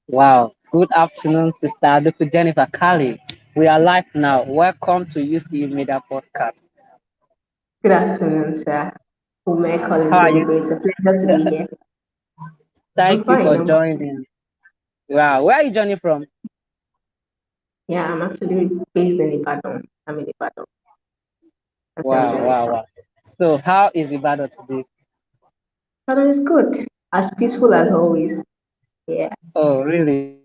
Wow. Good afternoon, Sister Aduku Jennifer Carly. We are live now. Welcome to UC Media Podcast. Good afternoon, sir. Umeh calling How to are you? Ebube. It's a pleasure to be here. I'm Thank you fine. for joining. Wow. Where are you joining from? Yeah, I'm actually based in Ibadan. I'm in Ibadan. That's where I'm Wow, joining wow, from. wow. So, how is Ibadan today? Ibadan is good, as peaceful as always. Yeah, Oh, really?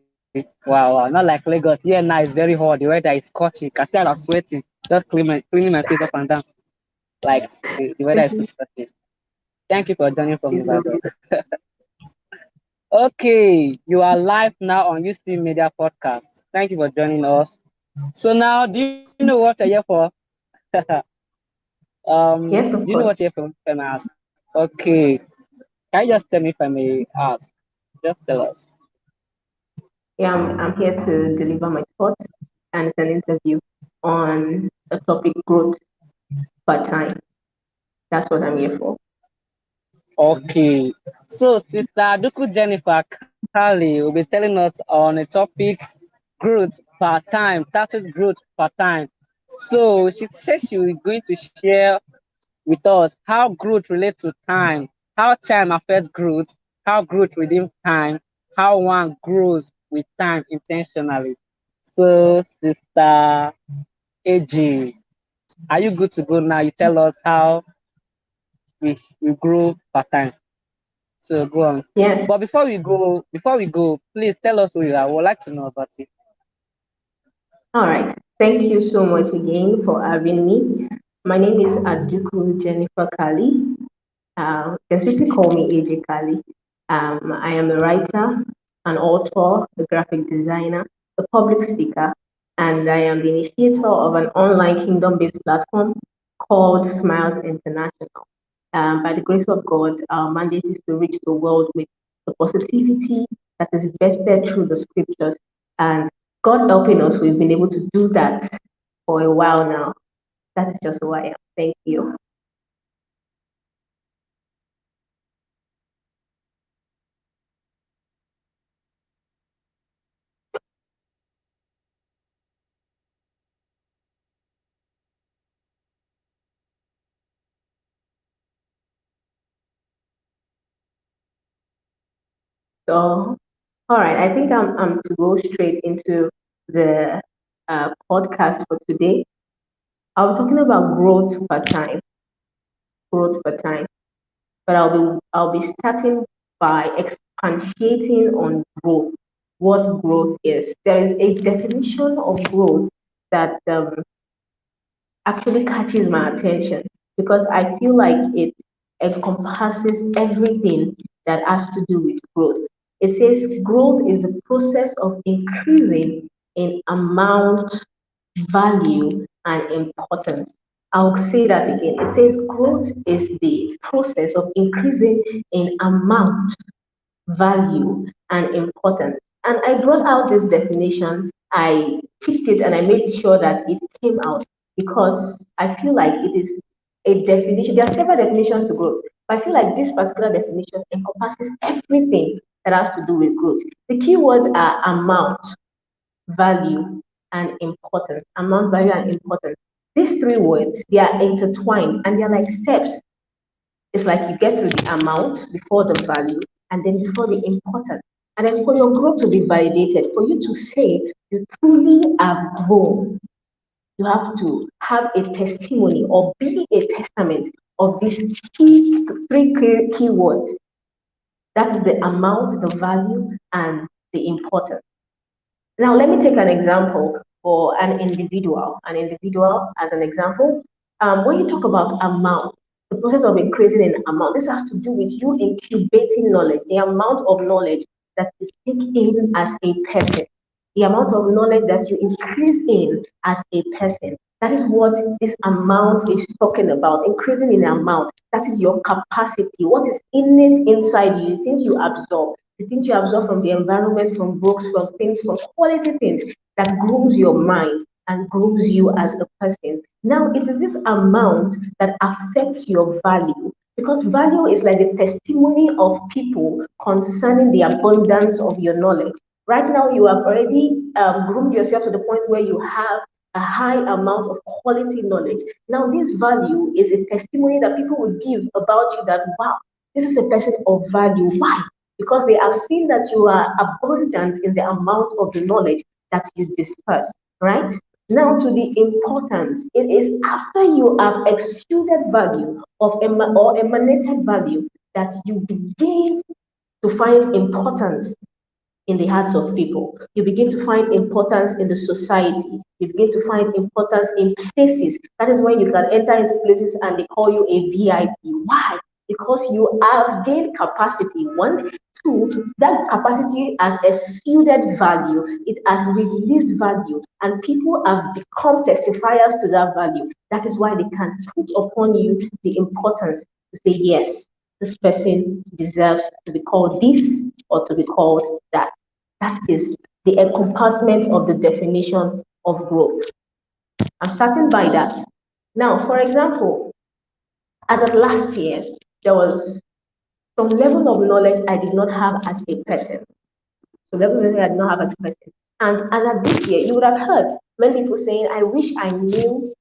Wow, wow. Not like Lagos. Here now it's very hot. The weather is scorching. I see I'm sweating. Just cleaning my face up and down. Like the weather is it's, too scorching. Thank you for joining from it's so Ibadan. beautiful. Okay, you are live now on UC Media Podcast. Thank you for joining us. So now, do you know what you're here for? Yes, Do of you know course. what you're here for? Can I ask? Okay, can you just tell me if I may ask? Just tell us. Yeah, I'm here to deliver my thoughts, and it's an interview on the topic growth part time. That's what I'm here for. Okay, so Sister Aduku Jennifer Carly will be telling us on a topic growth per time, started growth per time. So she said she was going to share with us how growth relates to time, how time affects growth, how growth within time, how one grows with time intentionally. So, Sister AJ, are you good to go now? You tell us how we grow per time. So go on. Yes. But before we go, please tell us who you are. I would like to know about you. All right. Thank you so much again for having me. My name is Aduku Jennifer Carly. You can simply call me A.J. Carly. I am a writer, an author, a graphic designer, a public speaker, and I am the initiator of an online kingdom-based platform called Smiles International. By the grace of God, our mandate is to reach the world with the positivity that is vetted through the scriptures. And God helping us, we've been able to do that for a while now. That is just who I am. Thank you. So, all right, I think I'm to go straight into the podcast for today. I'll be talking about growth per time, but I'll be starting by expatiating on growth. What growth is? There is a definition of growth that actually catches my attention because I feel like it encompasses everything that has to do with growth. It says growth is the process of increasing in amount, value, and importance. I'll say that again. It says growth is the process of increasing in amount, value, and importance. And I brought out this definition, I ticked it, and I made sure that it came out because I feel like it is a definition. There are several definitions to growth, but I feel like this particular definition encompasses everything that has to do with growth. The key words are amount, value, and importance. Amount, value, and importance. These three words, they are intertwined and they're like steps. It's like you get to the amount before the value and then before the importance. And then for your growth to be validated, for you to say you truly have grown, you have to have a testimony or be a testament of these three key words. That is the amount, the value, and the importance. Now, let me take an example for an individual. An individual, as an example, when you talk about amount, the process of increasing in amount, this has to do with you incubating knowledge, the amount of knowledge that you take in as a person, the amount of knowledge that you increase in as a person. That is what this amount is talking about, increasing in amount. That is your capacity, what is innate inside you, the things you absorb, the things you absorb from the environment, from books, from things, from quality things that grooms your mind and grooms you as a person. Now, it is this amount that affects your value because value is like the testimony of people concerning the abundance of your knowledge. Right now, you have already groomed yourself to the point where you have a high amount of quality knowledge. Now, this value is a testimony that people will give about you that, wow, this is a person of value. Why? Because they have seen that you are abundant in the amount of the knowledge that you disperse, right? Now, to the importance, it is after you have exuded value or emanated value that you begin to find importance in the hearts of people. You begin to find importance in the society. You begin to find importance in places. That is when you can enter into places and they call you a VIP. Why? Because you have gained capacity. One, two, that capacity has exuded value. It has released value, and people have become testifiers to that value. That is why they can put upon you the importance to say, yes, this person deserves to be called this or to be called that. That is the encompassment of the definition of growth. I'm starting by that. Now, for example, as of last year, there was some level of knowledge I did not have as a person. So level of knowledge I did not have as a person. And as of this year, you would have heard many people saying, I wish I knew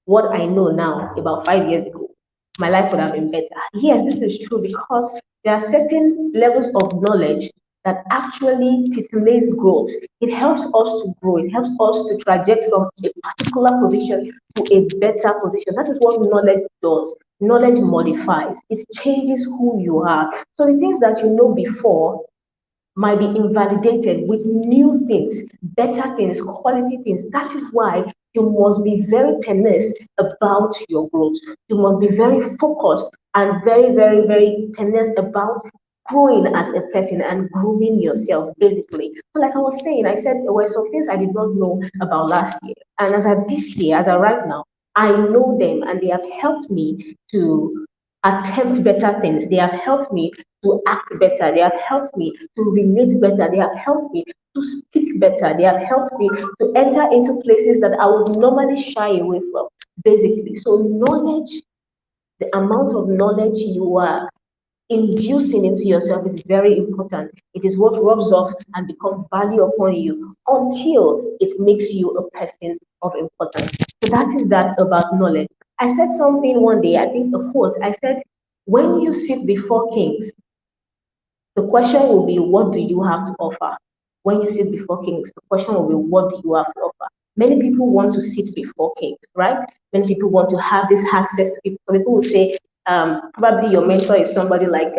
what I know now about 5 years ago, my life would have been better. Yes, this is true because there are certain levels of knowledge that actually titillates growth. It helps us to grow. It helps us to traject from a particular position to a better position. That is what knowledge does. Knowledge modifies. It changes who you are. So the things that you know before might be invalidated with new things, better things, quality things. That is why you must be very tenacious about your growth. You must be very focused and very, very, very tenacious about growing as a person and grooming yourself, basically. So, like I was saying, I said there were some things I did not know about last year. And as of this year, as of right now, I know them and they have helped me to attempt better things. They have helped me to act better. They have helped me to relate better. They have helped me to speak better. They have helped me to enter into places that I would normally shy away from, basically. So, knowledge, the amount of knowledge you are inducing into yourself is very important. It is what rubs off and becomes value upon you until it makes you a person of importance. So that is that about knowledge. I said something one day, I think of course, I said, when you sit before kings, the question will be, what do you have to offer? When you sit before kings, the question will be, what do you have to offer? Many people want to sit before kings, right? Many people want to have this access to people. Some people will say, probably your mentor is somebody like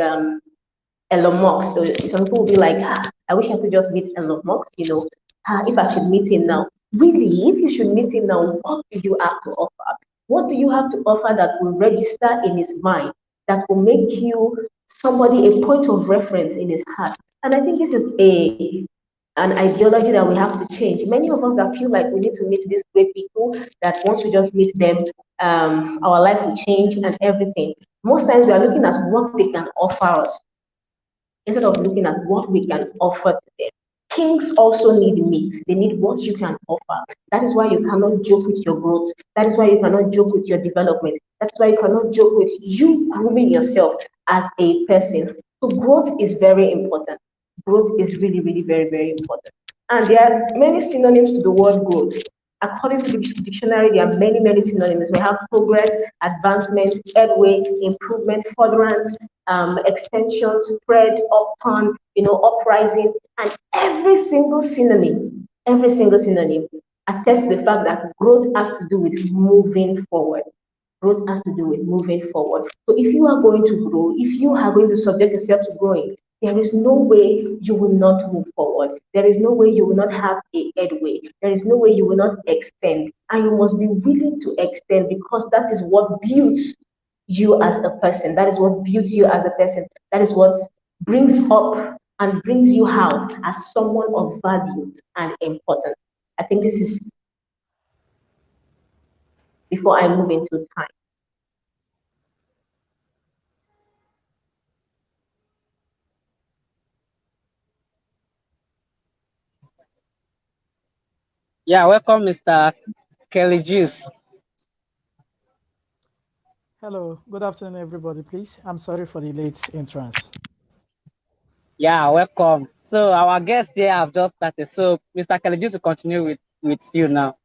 Elon Musk. So some people will be like, I wish I could just meet Elon Musk, if I should meet him now. Really, if you should meet him now, what do you have to offer? What do you have to offer that will register in his mind, that will make you somebody, a point of reference in his heart? And I think this is an ideology that we have to change. Many of us that feel like we need to meet these great people, that once we just meet them, our life will change and everything. Most times we are looking at what they can offer us instead of looking at what we can offer to them. Kings also need meat. They need what you can offer. That is why you cannot joke with your growth. That is why you cannot joke with your development. That's why you cannot joke with you grooming yourself as a person. So growth is very important. Growth is really, really very, very important. And there are many synonyms to the word growth. According to the dictionary, there are many, many synonyms. We have progress, advancement, headway, improvement, furtherance, extension, spread, upturn, uprising, and every single synonym attests to the fact that growth has to do with moving forward. Growth has to do with moving forward. So if you are going to grow, if you are going to subject yourself to growing, there is no way you will not move forward. There is no way you will not have a headway. There is no way you will not extend. And you must be willing to extend because that is what builds you as a person. That is what builds you as a person. That is what brings up and brings you out as someone of value and importance. I think this is before I move into time. Yeah, welcome, Mr. Kelly Juice. Hello, good afternoon, everybody. Please, I'm sorry for the late entrance. Yeah, welcome. So our guest here have just started. So Mr. Kelly, just to continue with you now.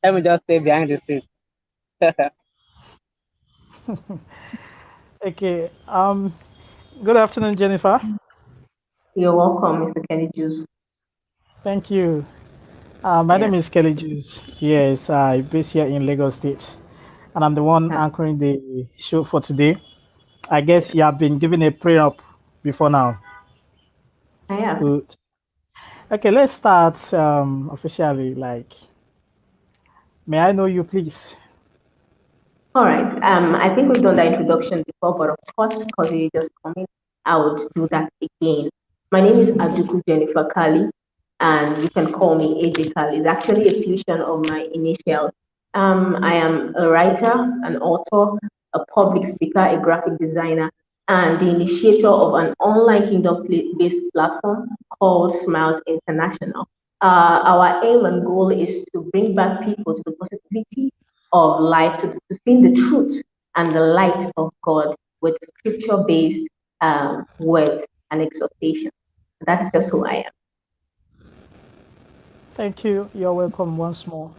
Let me just stay behind the scene. Okay. Good afternoon, Jennifer. You're welcome, Mr. Kenny Juice. Thank you. My Yeah. name is Kelly Juice. Yes, I based here in Lagos State, and I'm the one Yeah. anchoring the show for today. I guess you have been given a pre-up before now. I have. Good. Okay, let's start officially. Like, may I know you, please? All right. I think we've done the introduction before, but of course, because you just coming, I would do that again. My name is Aduku Jennifer Carly, and you can call me A.J. Carly. It's actually a fusion of my initials. I am a writer, an author, a public speaker, a graphic designer, and the initiator of an online kingdom-based platform called Smiles International. Our aim and goal is to bring back people to the positivity of life, to see the truth and the light of God with scripture based words and exhortation. That is just who I am. Thank you. You're welcome once more.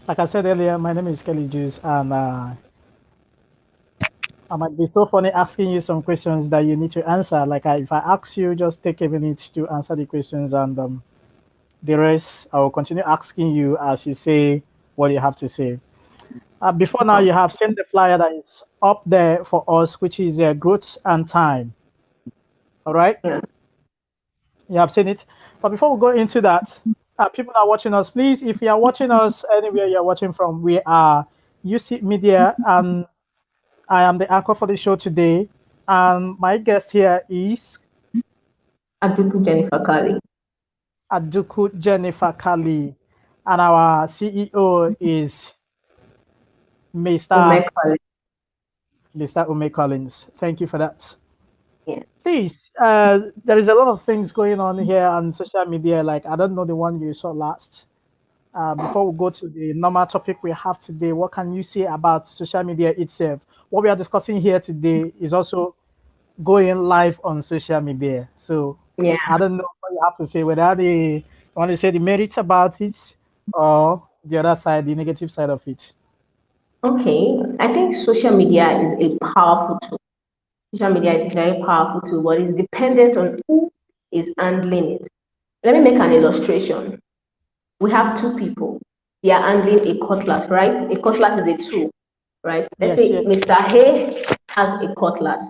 Like I said earlier, my name is Kelly Juice, and I might be so funny asking you some questions that you need to answer. If I ask you, just take a minute to answer the questions, and the rest I will continue asking you as you say what you have to say. Before now, you have seen the flyer that is up there for us, which is growth and time. All right, Yeah. you have seen it. But before we go into that, people are watching us. Please, if you are watching us anywhere you're watching from, we are UC Media, and I am the anchor for the show today. And my guest here is Aduku Jennifer Carly. Aduku Jennifer Carly, and our CEO is Umeh Mr. Carly. Mr. Umeh Collins. Thank you for that. Yeah. Please, there is a lot of things going on here on social media. Like, I don't know the one you saw last. Before we go to the normal topic we have today, what can you say about social media itself? What we are discussing here today is also going live on social media. So Yeah. I don't know what you have to say, whether you want to say the merits about it or the other side, the negative side of it. Okay. I think social media is a powerful tool. Social media is a very powerful tool, but it's dependent on who is handling it. Let me make an illustration. We have two people. They are handling a cutlass, right? A cutlass is a tool, right? Let's Yes, say yes, Mr. Hay has a cutlass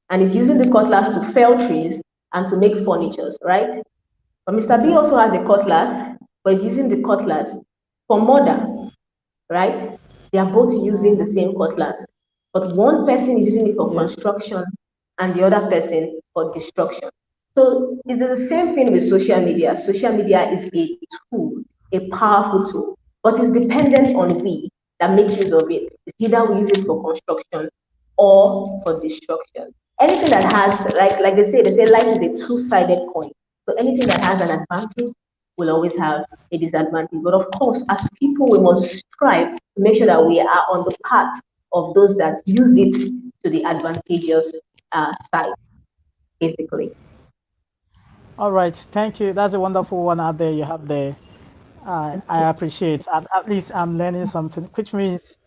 and is using the cutlass to fell trees and to make furnitures, right? But Mr. B okay, also has a cutlass, but is using the cutlass for murder, right? They are both using the mm-hmm. same cutlass, but one person is using it for Yes, construction and the other person for destruction. So it's the same thing with social media. Social media is a tool, a powerful tool, but it's dependent on we that make use of it. It's either we use it for construction or for destruction. Anything that has, like they say life is a two-sided coin. So anything that has an advantage will always have a disadvantage. But of course, as people, we must strive to make sure that we are on the path of those that use it to the advantageous side, basically. all right, thank you. That's a wonderful one out there you have there. I appreciate. At least I'm learning something, which means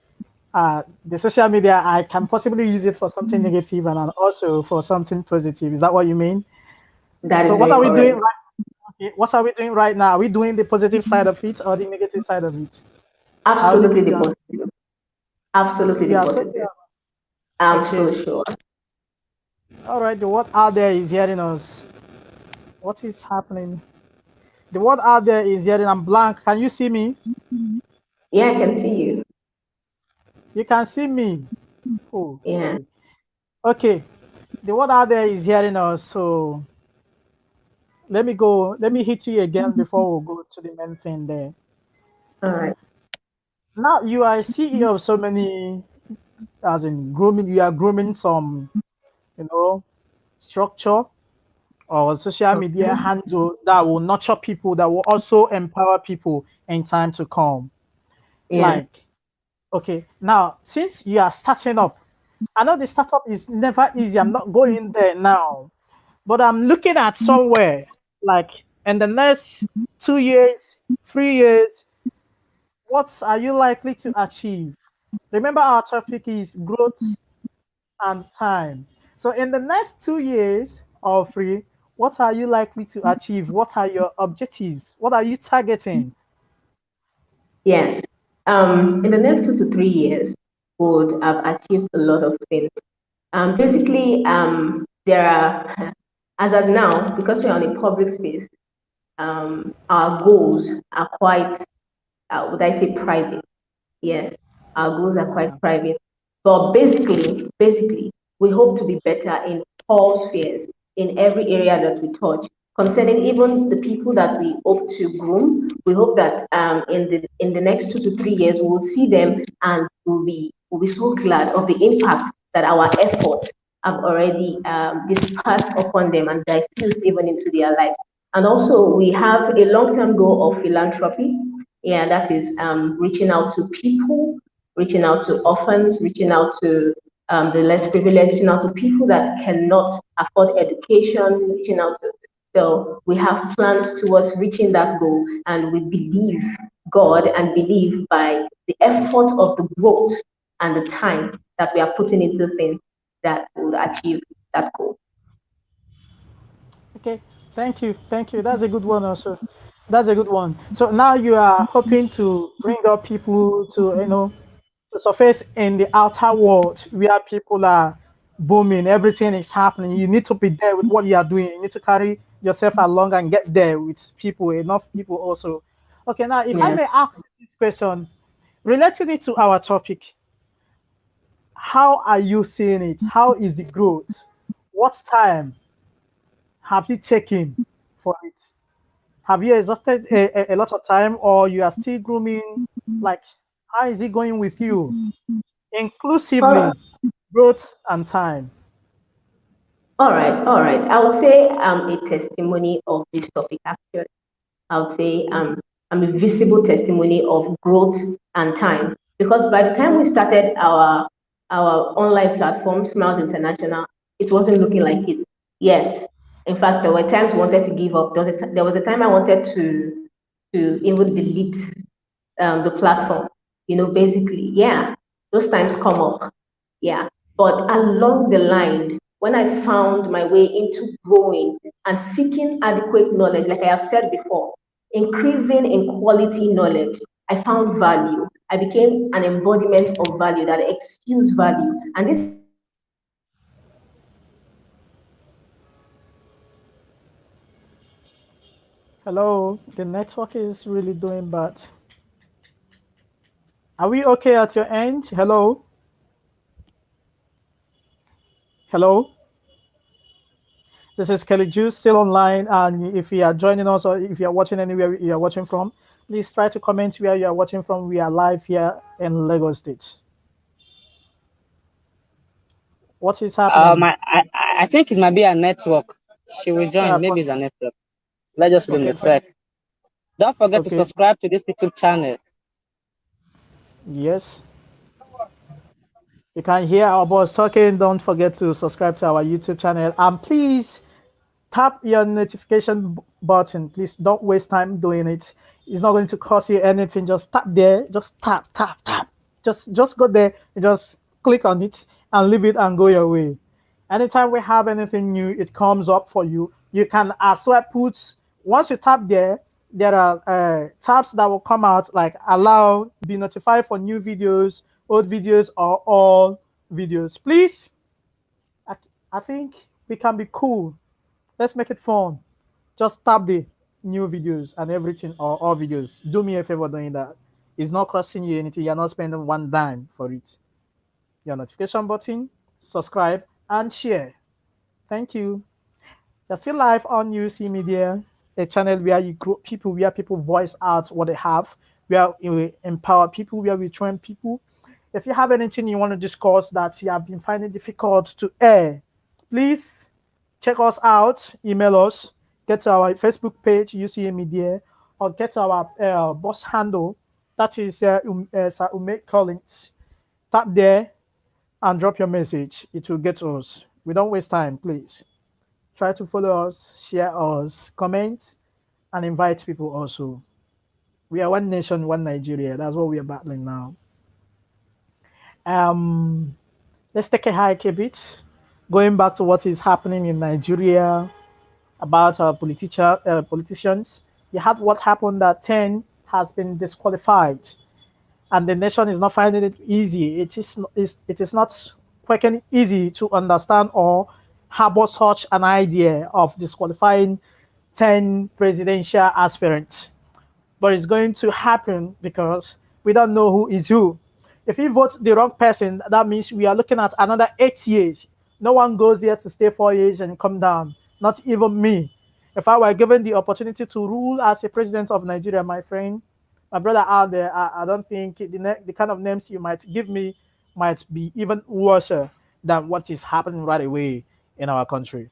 the social media I can possibly use it for something negative and then also for something positive. Is that what you mean? That is So what very are we doing correct. right? Okay, what are we doing right now? Are we doing the positive side of it or the negative side of it? I'll leave Absolutely it to the you. positive. Absolutely the Yeah. So positive. I'm okay. so sure. All right. The world out there is hearing us. What is happening? The world out there is hearing. I'm blank. Can you see me? Yeah, I can see you. You can see me. Oh, Yeah. sorry. Okay. The world out there is hearing us. So let me go. Let me hit you again before we go to the main thing there. All right. Now you are CEO of so many, as in grooming. You are grooming some, you know, structure or social media Okay. handle that will nurture people, that will also empower people in time to come. Yeah. Like, okay, now since you are starting up, I know the startup is never easy. I'm not going there now. but I'm looking at somewhere like in the next 2 years, 3 years, what are you likely to achieve? Remember, our topic is growth and time. So, in the next 2 years or three, what are you likely to achieve? What are your objectives? What are you targeting? Yes. In the next 2 to 3 years, would have achieved a lot of things. Basically, there are, as of now, because we're on a public space, our goals are quite, would I say, private. Yes, our goals are quite Yeah. private. But basically, we hope to be better in all spheres, in every area that we touch. Concerning even the people that we hope to groom, we hope that in the next 2 to 3 years we will see them and we'll be so glad of the impact that our efforts have already dispersed upon them and diffused even into their lives. And also, we have a long-term goal of philanthropy. Yeah, that is reaching out to people, reaching out to orphans, reaching out to the less privileged, reaching out to people that cannot afford education, reaching out to. So we have plans towards reaching that goal, and we believe God and believe by the effort of the growth and the time that we are putting into things that will achieve that goal. Okay. Thank you. Thank you. That's a good one also. That's a good one. So now you are hoping to bring up people to, to surface in the outer world where people are booming, everything is happening. You need to be there with what you are doing. You need to carry yourself along and get there with people, enough people also. Okay, now if I Yeah. may ask this question, relating it to our topic, how are you seeing it? How is the growth? What time have you taken for it? Have you exhausted a lot of time or you are still grooming? Like, how is it going with you? All Inclusively, growth and time. All right, all right. I would say I'm a testimony of this topic actually. I would say Okay. I'm a visible testimony of growth and time. Because by the time we started our online platform, Smiles International, it wasn't looking like it. Yes. In fact, there were times I wanted to give up. There was a time I wanted to even delete the platform. Basically, yeah, those times come up. Yeah. But along the line, when I found my way into growing and seeking adequate knowledge, like I have said before, increasing in quality knowledge, I found value. I became an embodiment of value that exudes value. And this Hello, the network is really doing bad. Are we okay at your end? Hello? Hello? This is Kelly Juice still online. And if you are joining us or if you are watching anywhere you are watching from, please try to comment where you are watching from. We are live here in Lagos State. What is happening? I think it might be a network. She will Yeah, join. Maybe it's a possible. network. Let's just give him Okay, a sec. Don't forget to okay. subscribe to this YouTube channel. Yes. You can hear our boss talking. Don't forget to subscribe to our YouTube channel. And please tap your notification button. Please don't waste time doing it. It's not going to cost you anything. Just tap there. Just tap, tap, tap. Just go there. Just click on it and leave it and go your way. Anytime we have anything new, it comes up for you. You can as well put, once you tap there, there are tabs that will come out like allow, be notified for new videos, old videos, or all videos. Please, I, I think we can be cool. Let's make it fun. Just tap the new videos and everything or all videos. Do me a favor doing that. It's not costing you anything. You're not spending one dime for it. Your notification button, subscribe, and share. Thank you. You're still live on UC Media, a channel where you grow people, where people voice out what they have, where we empower people, where we train people. If you have anything you want to discuss that you have been finding difficult to air, please check us out, email us, get to our Facebook page, UCA Media, or get to our boss handle, that is Sir Umeh Collins. Tap there and drop your message. It will get to us. We don't waste time, please. Try to follow us, share us, comment, and invite people also. We are one nation, one Nigeria. That's what we are battling now. Um, let's take a hike a bit. Going back to what is happening in Nigeria about our politicians. You had what happened that 10 has been disqualified, and the nation is not finding it easy. It is not quickly easy to understand or harbor such an idea of disqualifying 10 presidential aspirants, but it's going to happen because we don't know who is who. If we vote the wrong person, that means we are looking at another 8 years. No one goes here to stay 4 years and come down, not even me. If I were given the opportunity to rule as a president of Nigeria, my friend, my brother out there, I don't think the kind of names you might give me might be even worse than what is happening right away in our country.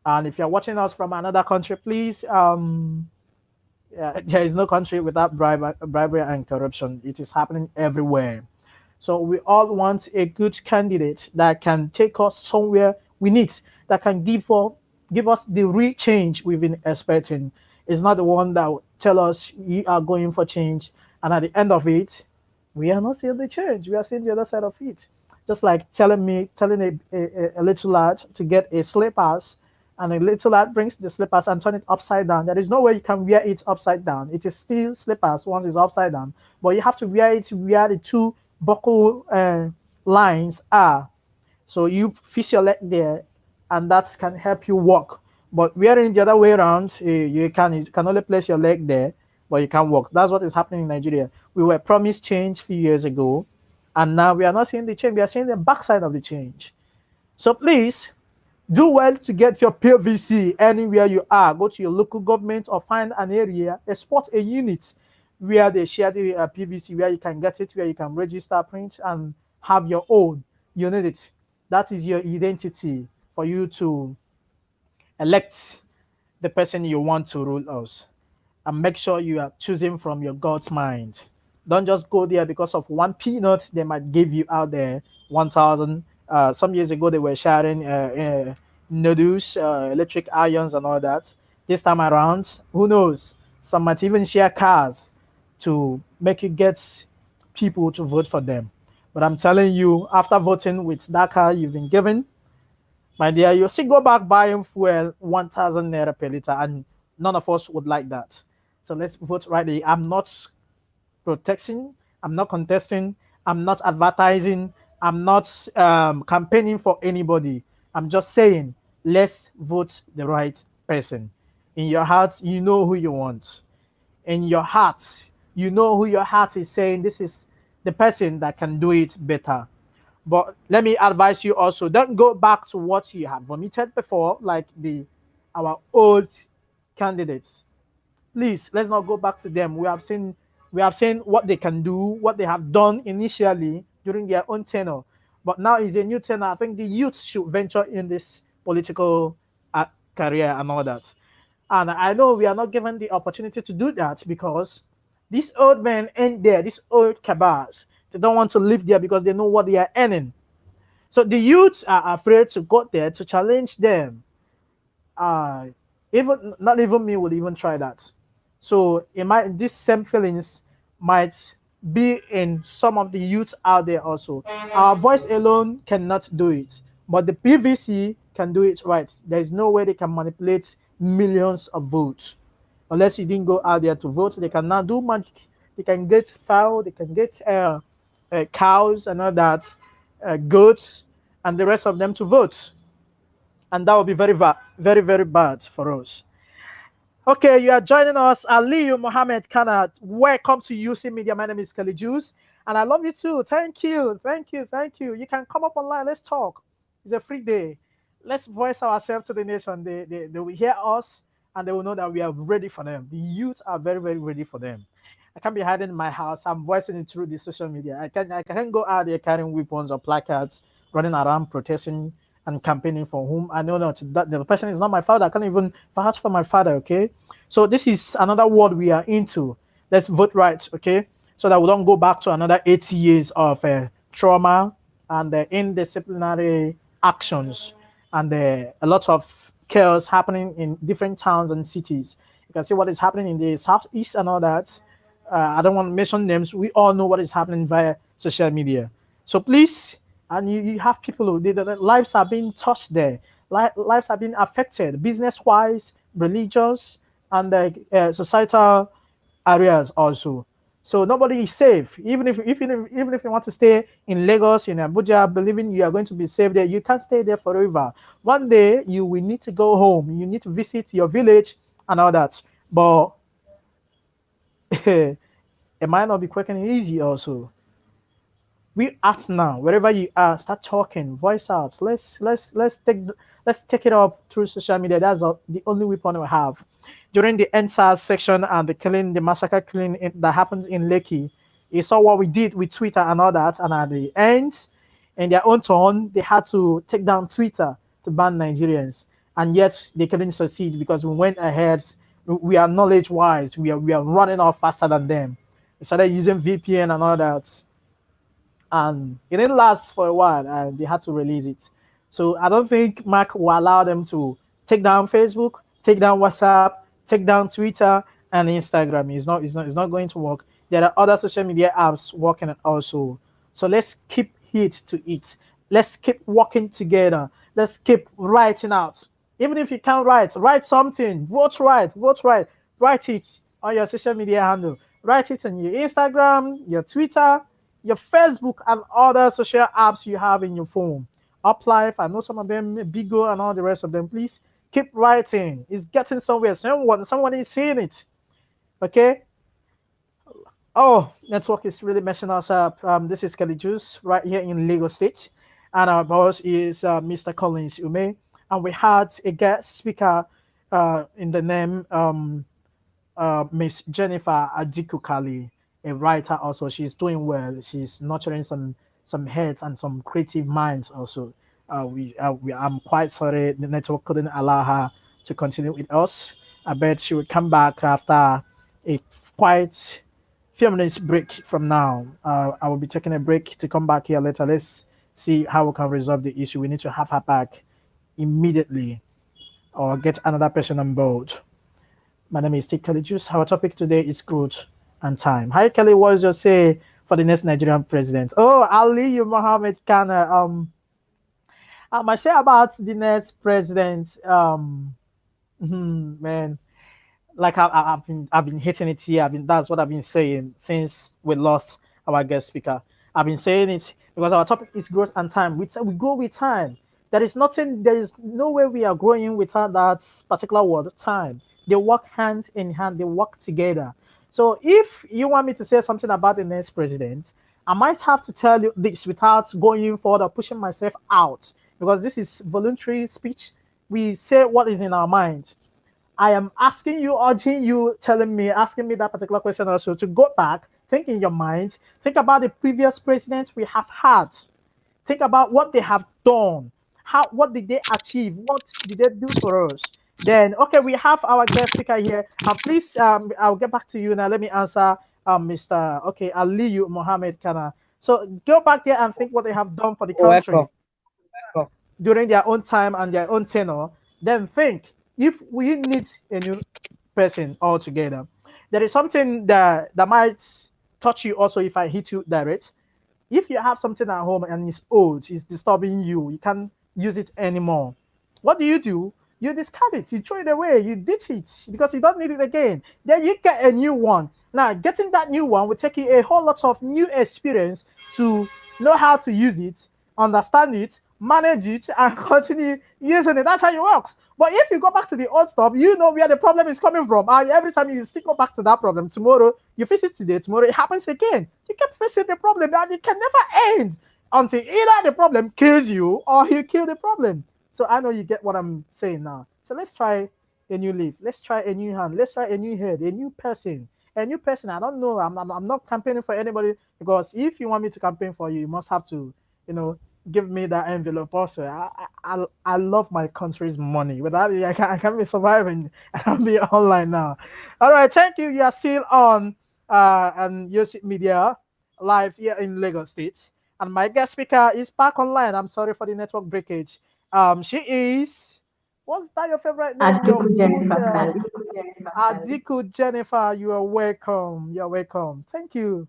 And if you're watching us from another country, please yeah, there is no country without bribery and corruption. It is happening everywhere. So we all want a good candidate that can take us somewhere we need, that can give us the real change we've been expecting. It's not the one that will tell us we are going for change, and at the end of it, we are not seeing the change. We are seeing the other side of it. Just like telling a little lad to get a slippers, and a little lad brings the slippers and turn it upside down. There is no way you can wear it upside down. It is still slippers once it's upside down, but you have to wear it where the two buckle lines are. So you fix your leg there, and that can help you walk. But wearing the other way around, you can only place your leg there, but you can't walk. That's what is happening in Nigeria. We were promised change a few years ago, and now we are not seeing the change. We are seeing the backside of the change. So please do well to get your PVC anywhere you are. Go to your local government or find an area, export a unit where they share the PVC, where you can get it, where you can register, print, and have your own. You need it. That is your identity for you to elect the person you want to rule us. And make sure you are choosing from your God's mind. Don't just go there because of one peanut they might give you out there. 1,000. Some years ago, they were sharing noodles, electric irons, and all that. This time around, who knows? Some might even share cars to make you get people to vote for them. But I'm telling you, after voting with that car you've been given, my dear, you still go back buying fuel 1,000 naira per liter, and none of us would like that. So let's vote rightly. I'm not protecting, I'm not contesting, I'm not advertising, I'm not campaigning for anybody. I'm just saying, let's vote the right person. In your heart, you know who you want. In your heart, you know who your heart is saying, this is the person that can do it better. But let me advise you also, don't go back to what you have vomited before, like our old candidates. Please, let's not go back to them. We have seen what they can do, what they have done initially during their own tenure. But now is a new tenure. I think the youth should venture in this political career and all that. And I know we are not given the opportunity to do that because these old men ain't there, these old cabals. They don't want to live there because they know what they are earning. So the youths are afraid to go there to challenge them. Even not even me would even try that. So these same feelings might be in some of the youths out there also. Our voice alone cannot do it, but the PVC can do it right. There is no way they can manipulate millions of votes. Unless you didn't go out there to vote, they can now do magic. They can get fowl, they can get cows and all that, goats, and the rest of them to vote. And that will be very, very, very bad for us. Okay, you are joining us, Aliyu Mohammed Kanat. Welcome to UC Media. My name is Kelly Juice, and I love you too. Thank you, thank you, thank you. You can come up online. Let's talk. It's a free day. Let's voice ourselves to the nation. They will hear us, and they will know that we are ready for them. The youth are very, very ready for them. I can't be hiding in my house. I'm voicing it through the social media. I can't go out there carrying weapons or placards, running around protesting and campaigning for whom I know not that the person is not my father. I can't even vouch for my father. Okay, so this is another world we are into. Let's vote right. Okay, so that we don't go back to another 80 years of trauma and indisciplinary actions and a lot of chaos happening in different towns and cities. You can see what is happening in the southeast and all that. I don't want to mention names. We all know what is happening via social media. So please, and you have people who did their lives are being touched there. Lives are being affected, business-wise, religious, and societal areas also. So nobody is safe. Even if you want to stay in Lagos, in Abuja, believing you are going to be safe there, you can't stay there forever. One day you will need to go home. You need to visit your village and all that. But it might not be quick and easy also. We act now, wherever you are, start talking, voice out. Let's take it up through social media. That's the only weapon we have. During the NSAS section and the massacre killing that happened in Lekki, you saw what we did with Twitter and all that. And at the end, in their own turn, they had to take down Twitter to ban Nigerians, and yet they couldn't succeed because we went ahead. We are knowledge wise. We are running off faster than them. We started using VPN and all that, and it didn't last for a while, and they had to release it. So I don't think Mark will allow them to take down Facebook, take down WhatsApp, take down Twitter and Instagram. It's not going to work. There are other social media apps working also. So let's keep heat to it. Let's keep working together. Let's keep writing out. Even if you can't write something. Vote right. Write it on your social media handle. Write it on your Instagram, your Twitter, your Facebook, and other social apps you have in your phone. Uplife, I know some of them, Bigo, and all the rest of them. Please keep writing. It's getting somewhere. Someone is seeing it. Okay. Oh, network is really messing us up. This is Kelly Juice right here in Lagos State, and our boss is Mr. Collins Umeh, and we had a guest speaker in the name Miss Jennifer Aduku Carly, a writer also. She's doing well. She's nurturing some heads and some creative minds also. I'm quite sorry the network couldn't allow her to continue with us. I bet she will come back after a quite few minutes break from now. I will be taking a break to come back here later. Let's see how we can resolve the issue. We need to have her back immediately or get another person on board. My name is Steve Kelly Juice. Our topic today is growth and time. Hi, Kelly. What is your say for the next Nigerian president? Oh, Ali Mohammed Kana. My say about the next president. Man, like I've been hitting it here. That's what I've been saying since we lost our guest speaker. I've been saying it because our topic is growth and time. We go with time. There is nothing. There is no way we are growing without that particular word, time. They work hand in hand. They work together. So if you want me to say something about the next president, I might have to tell you this without going forward or pushing myself out because this is voluntary speech. We say what is in our mind. I am asking you, urging you, asking me that particular question also to go back, think in your mind, think about the previous presidents we have had, think about what they have done, what did they achieve, what did they do for us. Then, okay, we have our guest speaker here. Please, I'll get back to you now. Let me answer, Mr. Okay, Aliyu Mohammed Kana. So go back there and think what they have done for the country Welcome. Welcome. during their own time and their own tenure. Then think if we need a new person altogether. There is something that might touch you also if I hit you direct. If you have something at home and it's old, it's disturbing you, you can't use it anymore. What do? You discard it, you throw it away, you ditch it because you don't need it again. Then you get a new one. Now, getting that new one will take you a whole lot of new experience to know how to use it, understand it, manage it, and continue using it. That's how it works. But if you go back to the old stuff, you know where the problem is coming from. And every time you still go back to that problem, tomorrow, you face it today, tomorrow it happens again. You keep facing the problem and it can never end until either the problem kills you or you kill the problem. So I know you get what I'm saying now. So let's try a new leaf. Let's try a new hand. Let's try a new head, a new person. A new person. I don't know. I'm not campaigning for anybody because if you want me to campaign for you, you must have to, give me that envelope also. I love my country's money. Without it, I can't be surviving. I can't be online now. All right, thank you. You are still on and UC Media live here in Lagos State. And my guest speaker is back online. I'm sorry for the network breakage. She is What's that your favorite name? Your Aduku good Jennifer Carly. Adiku Jennifer. You are welcome. You're welcome. Thank you.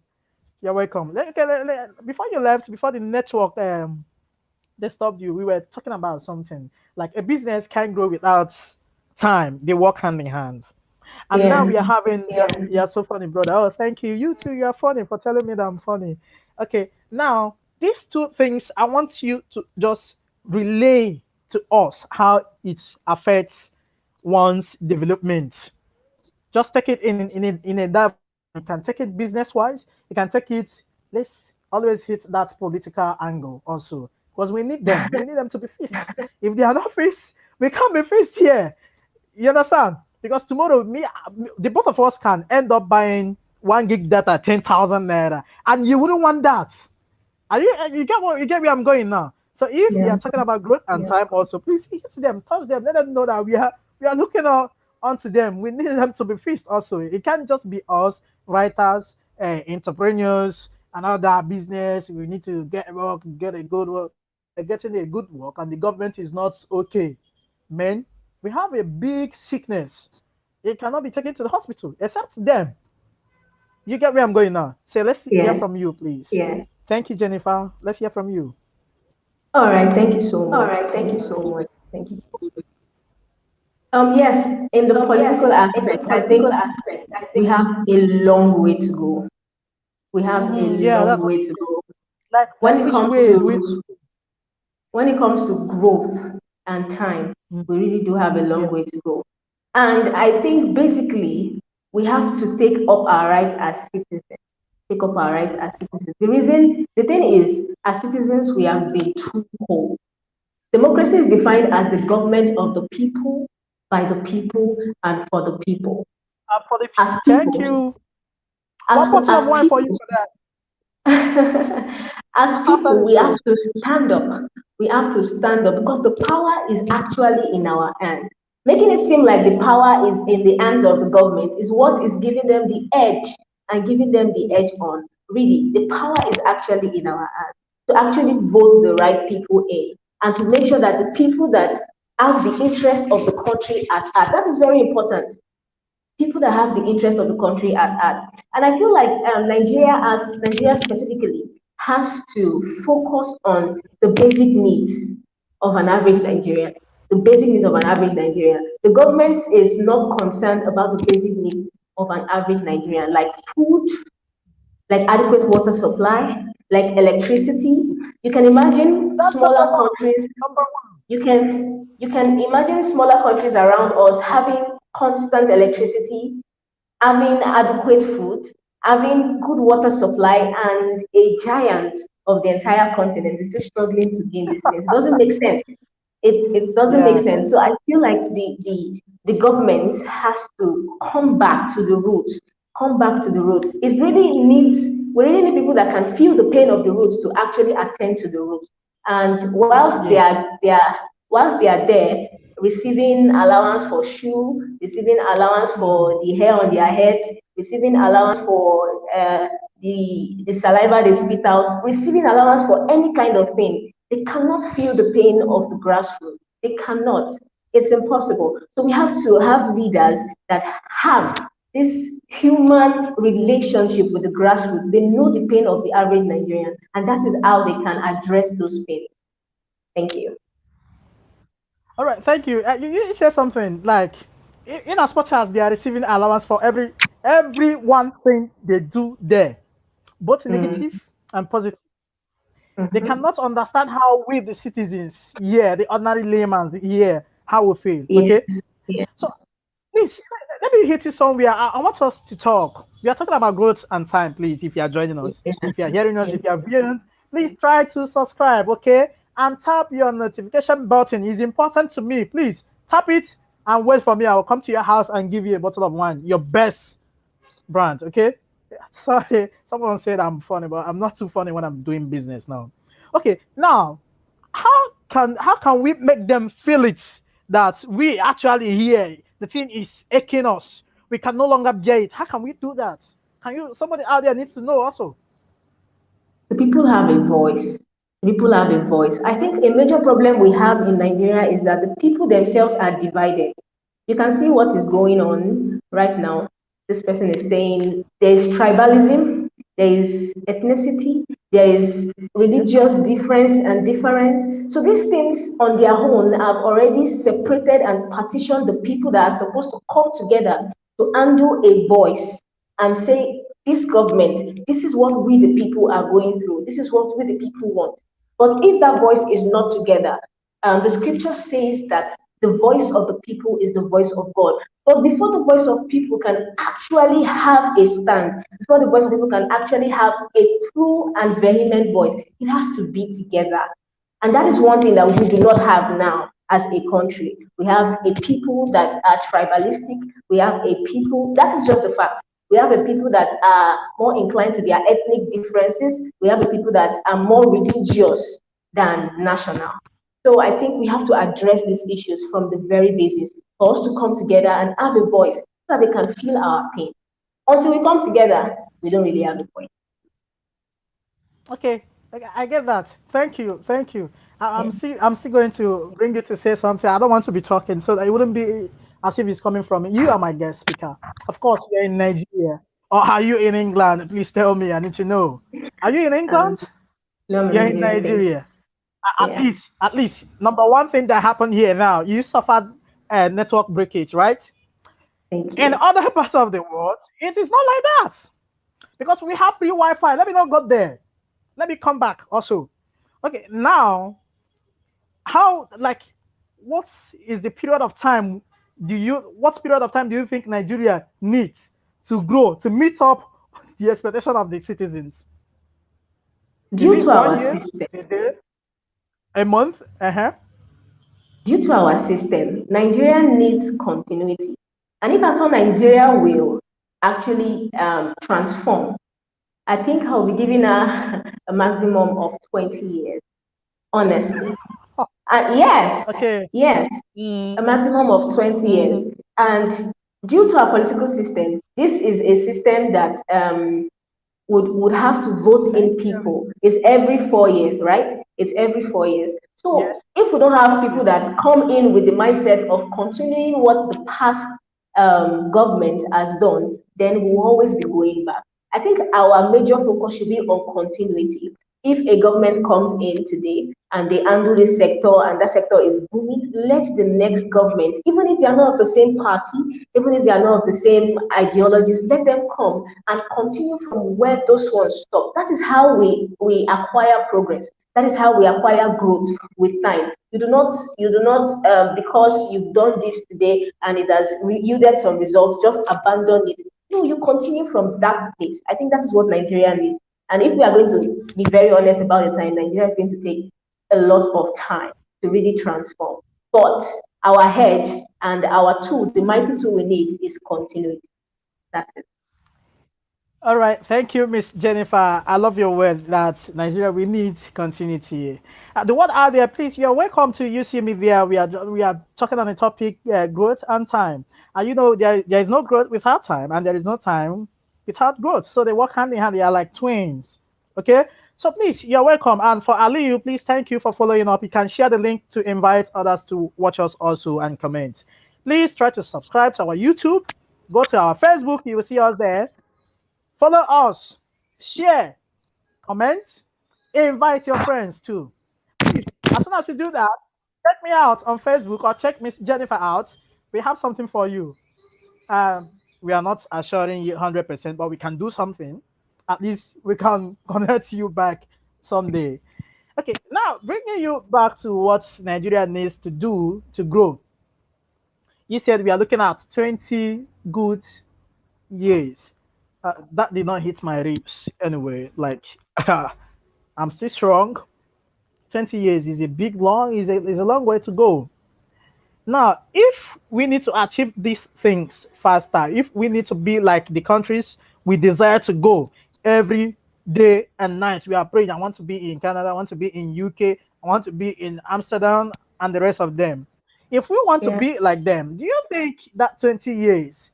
You're welcome. Before you left, before the network they stopped you, we were talking about something like a business can't grow without time. They work hand in hand. And now Yeah. we are having, you're so funny, brother. Oh, thank you. You too, you're funny for telling me that I'm funny. Okay, now these two things, I want you to just relay to us how it affects one's development. Just take it in a direction. You can take it business wise. You can take it. Let's always hit that political angle also because we need them. We need them to be fixed. If they are not fixed, we can't be fixed here. You understand? Because tomorrow, the both of us can end up buying 1 gig data, 10,000 naira, and you wouldn't want that. Are you get where I'm going now? So if you Yeah. are talking about growth and time, also please hit them, touch them, let them know that we are looking onto them. We need them to be fixed. Also, it can't just be us writers, entrepreneurs, and all that business. We need to get work, get a good work. If we are getting a good work, and the government is not okay, man, we have a big sickness. It cannot be taken to the hospital except them. You get where I'm going now. So let's hear Yes. from you, please. Thank you, Jennifer. Let's hear from you. All right. Thank you so All much. right, Thank thank you you so so much. much. Thank you. Yes, in the Yes, political in the aspect, I political think aspect, I we think have a long way to go. We have a Yeah, long that's way to go. like When it which comes way do we? to when it comes to growth and time, Mm, we really do have a long yeah, way to go. And I think basically we have to take up our rights as citizens. Take up our rights as citizens. The thing is, as citizens, we have been too cold. Democracy is defined as the government of the people, by the people, and for the people. for the As people. Thank people, you. One bottle of as wine for you people, for that. as Just after people, the we have show. to stand up. We have to stand up because the power is actually in our hands. Making it seem like the power is in the hands of the government is what is giving them the edge and giving them the edge on. Really, the power is actually in our hands to actually vote the right people in and to make sure that the people that have the interest of the country at heart, that is very important, people that have the interest of the country at heart. And I feel like Nigeria specifically, has to focus on the basic needs of an average Nigerian. The basic needs of an average Nigerian. The government is not concerned about the basic needs of an average Nigerian, like food, like adequate water supply, like electricity. You can imagine That's number smaller one. countries Number one. you can imagine smaller countries around us having constant electricity, having adequate food, having good water supply, and a giant of the entire continent is still struggling to gain these things. It doesn't make sense. It doesn't make Yeah, sense. So I feel like the government has to come back to the roots. Come back to the roots. It really needs we really need people that can feel the pain of the roots to actually attend to the roots. And yeah. whilst they are there receiving allowance for shoe, receiving allowance Mm. for the hair on their head, receiving allowance for the saliva they spit out, receiving allowance for any kind of thing, they cannot feel the pain of the grassroots. They cannot. It's impossible. So we have to have leaders that have this human relationship with the grassroots. They know the pain of the average Nigerian, and that is how they can address those pains. Thank you. All right, thank you. You said something like, in as much as they are receiving allowance for every one thing they do there, both Mm, negative and positive. They mhm. cannot understand how we, the citizens here, the ordinary laymen here, how we feel. Yes, Okay, yes. so please let me hit you somewhere. I want us to talk. We are talking about growth and time. Please, if you are joining us, Yeah. if you are hearing us, if you are viewing, please try to subscribe. Okay, and tap your notification button. It's important to me. Please tap it and wait for me. I will come to your house and give you a bottle of wine, your best brand. Okay. Sorry, someone said I'm funny, but I'm not too funny when I'm doing business now. Okay, now how can we make them feel it that we actually here the thing is aching us, we can no longer bear it? How can we do that? Can you, somebody out there needs to know also? The people have a voice. People have a voice. I think a major problem we have in Nigeria is that the people themselves are divided. You can see what is going on right now. This person is saying there is tribalism, there is ethnicity, there is religious difference and difference. So these things on their own have already separated and partitioned the people that are supposed to come together to handle a voice and say, this government, this is what we the people are going through, this is what we the people want. But if that voice is not together, the scripture says that the voice of the people is the voice of God. But before the voice of people can actually have a stand, before the voice of people can actually have a true and vehement voice, it has to be together. And that is one thing that we do not have now as a country. We have a people that are tribalistic. We have a people, that is just the fact. We have a people that are more inclined to their ethnic differences. We have a people that are more religious than national. So I think we have to address these issues from the very basis for us to come together and have a voice so that they can feel our pain. Until we come together, we don't really have a voice. Okay, I get that. Thank you, thank you. Yeah. I'm still going to bring you to say something. I don't want to be talking, so that it wouldn't be as if it's coming from me. You are my guest speaker. Of course, you're in Nigeria, or are you in England? Please tell me. I need to know. Are you in Um, England? no, I'm in You're in Nigeria. Thank you. Nigeria. Yeah, At least, number one thing that happened here now, you suffered a network breakage, right? thank In you. other parts of the world, it is not like that because we have free Wi-Fi. Let me not go there. Let me come back also. Okay, now how like what is the period of time what period of time do you think Nigeria needs to grow to meet up the expectation of the citizens? Is Due it to one our year, system, a day, a month? Uh-huh. due to our system, Nigeria needs continuity. And if at all Nigeria will actually transform, I think I'll be giving her a maximum of 20 years, honestly. Yes, Okay. yes, a Mm-hmm. maximum of 20 years. Mm-hmm. And due to our political system, this is a system that would have to vote Thank in you. people. It's every 4 years, right? It's every 4 years. So Yes, if we don't have it people is. that come in with the mindset of continuing what the past government has done, then we'll always be going back. I think our major focus should be on continuity. If a government comes in today and they handle this sector and that sector is booming, let the next government, even if they are not of the same party, even if they are not of the same ideologies, let them come and continue from where those ones stop. That is how we acquire progress. That is how we acquire growth with time. You do not because you've done this today and it has yielded some results, just abandon it. No, you continue from that place. I think that is what Nigeria needs. And if we are going to be very honest about the time, Nigeria is going to take a lot of time to really transform. But our hedge and our tool, the mighty tool we need is continuity. That's it. All right, thank you, Miss Jennifer. I love your word that Nigeria we need continuity. The word out there, please. You are welcome to UC Media. We are talking on the topic growth and time. And you know there is no growth without time, and there is no time without growth. So they work hand in hand. They are like twins. Okay. So please, you're welcome. And for Aliyu, please thank you for following up. You can share the link to invite others to watch us also and comment. Please try to subscribe to our YouTube. Go to our Facebook. You will see us there. Follow us, share, comment, invite your friends too. Please, as soon as you do that, check me out on Facebook or check Miss Jennifer out. We have something for you. We are not assuring you 100%, but we can do something. At least we can connect you back someday. Okay, now bringing you back to what Nigeria needs to do to grow. You said we are looking at 20 good years. That did not hit my ribs anyway. Like, I'm still strong. 20 years is a big long is a long way to go. Now, if we need to achieve these things faster, if we need to be like the countries we desire to go every day and night, we are praying. I want to be in Canada, I want to be in UK, I want to be in Amsterdam, and the rest of them. If we want to Yeah. be like them, do you think that 20 years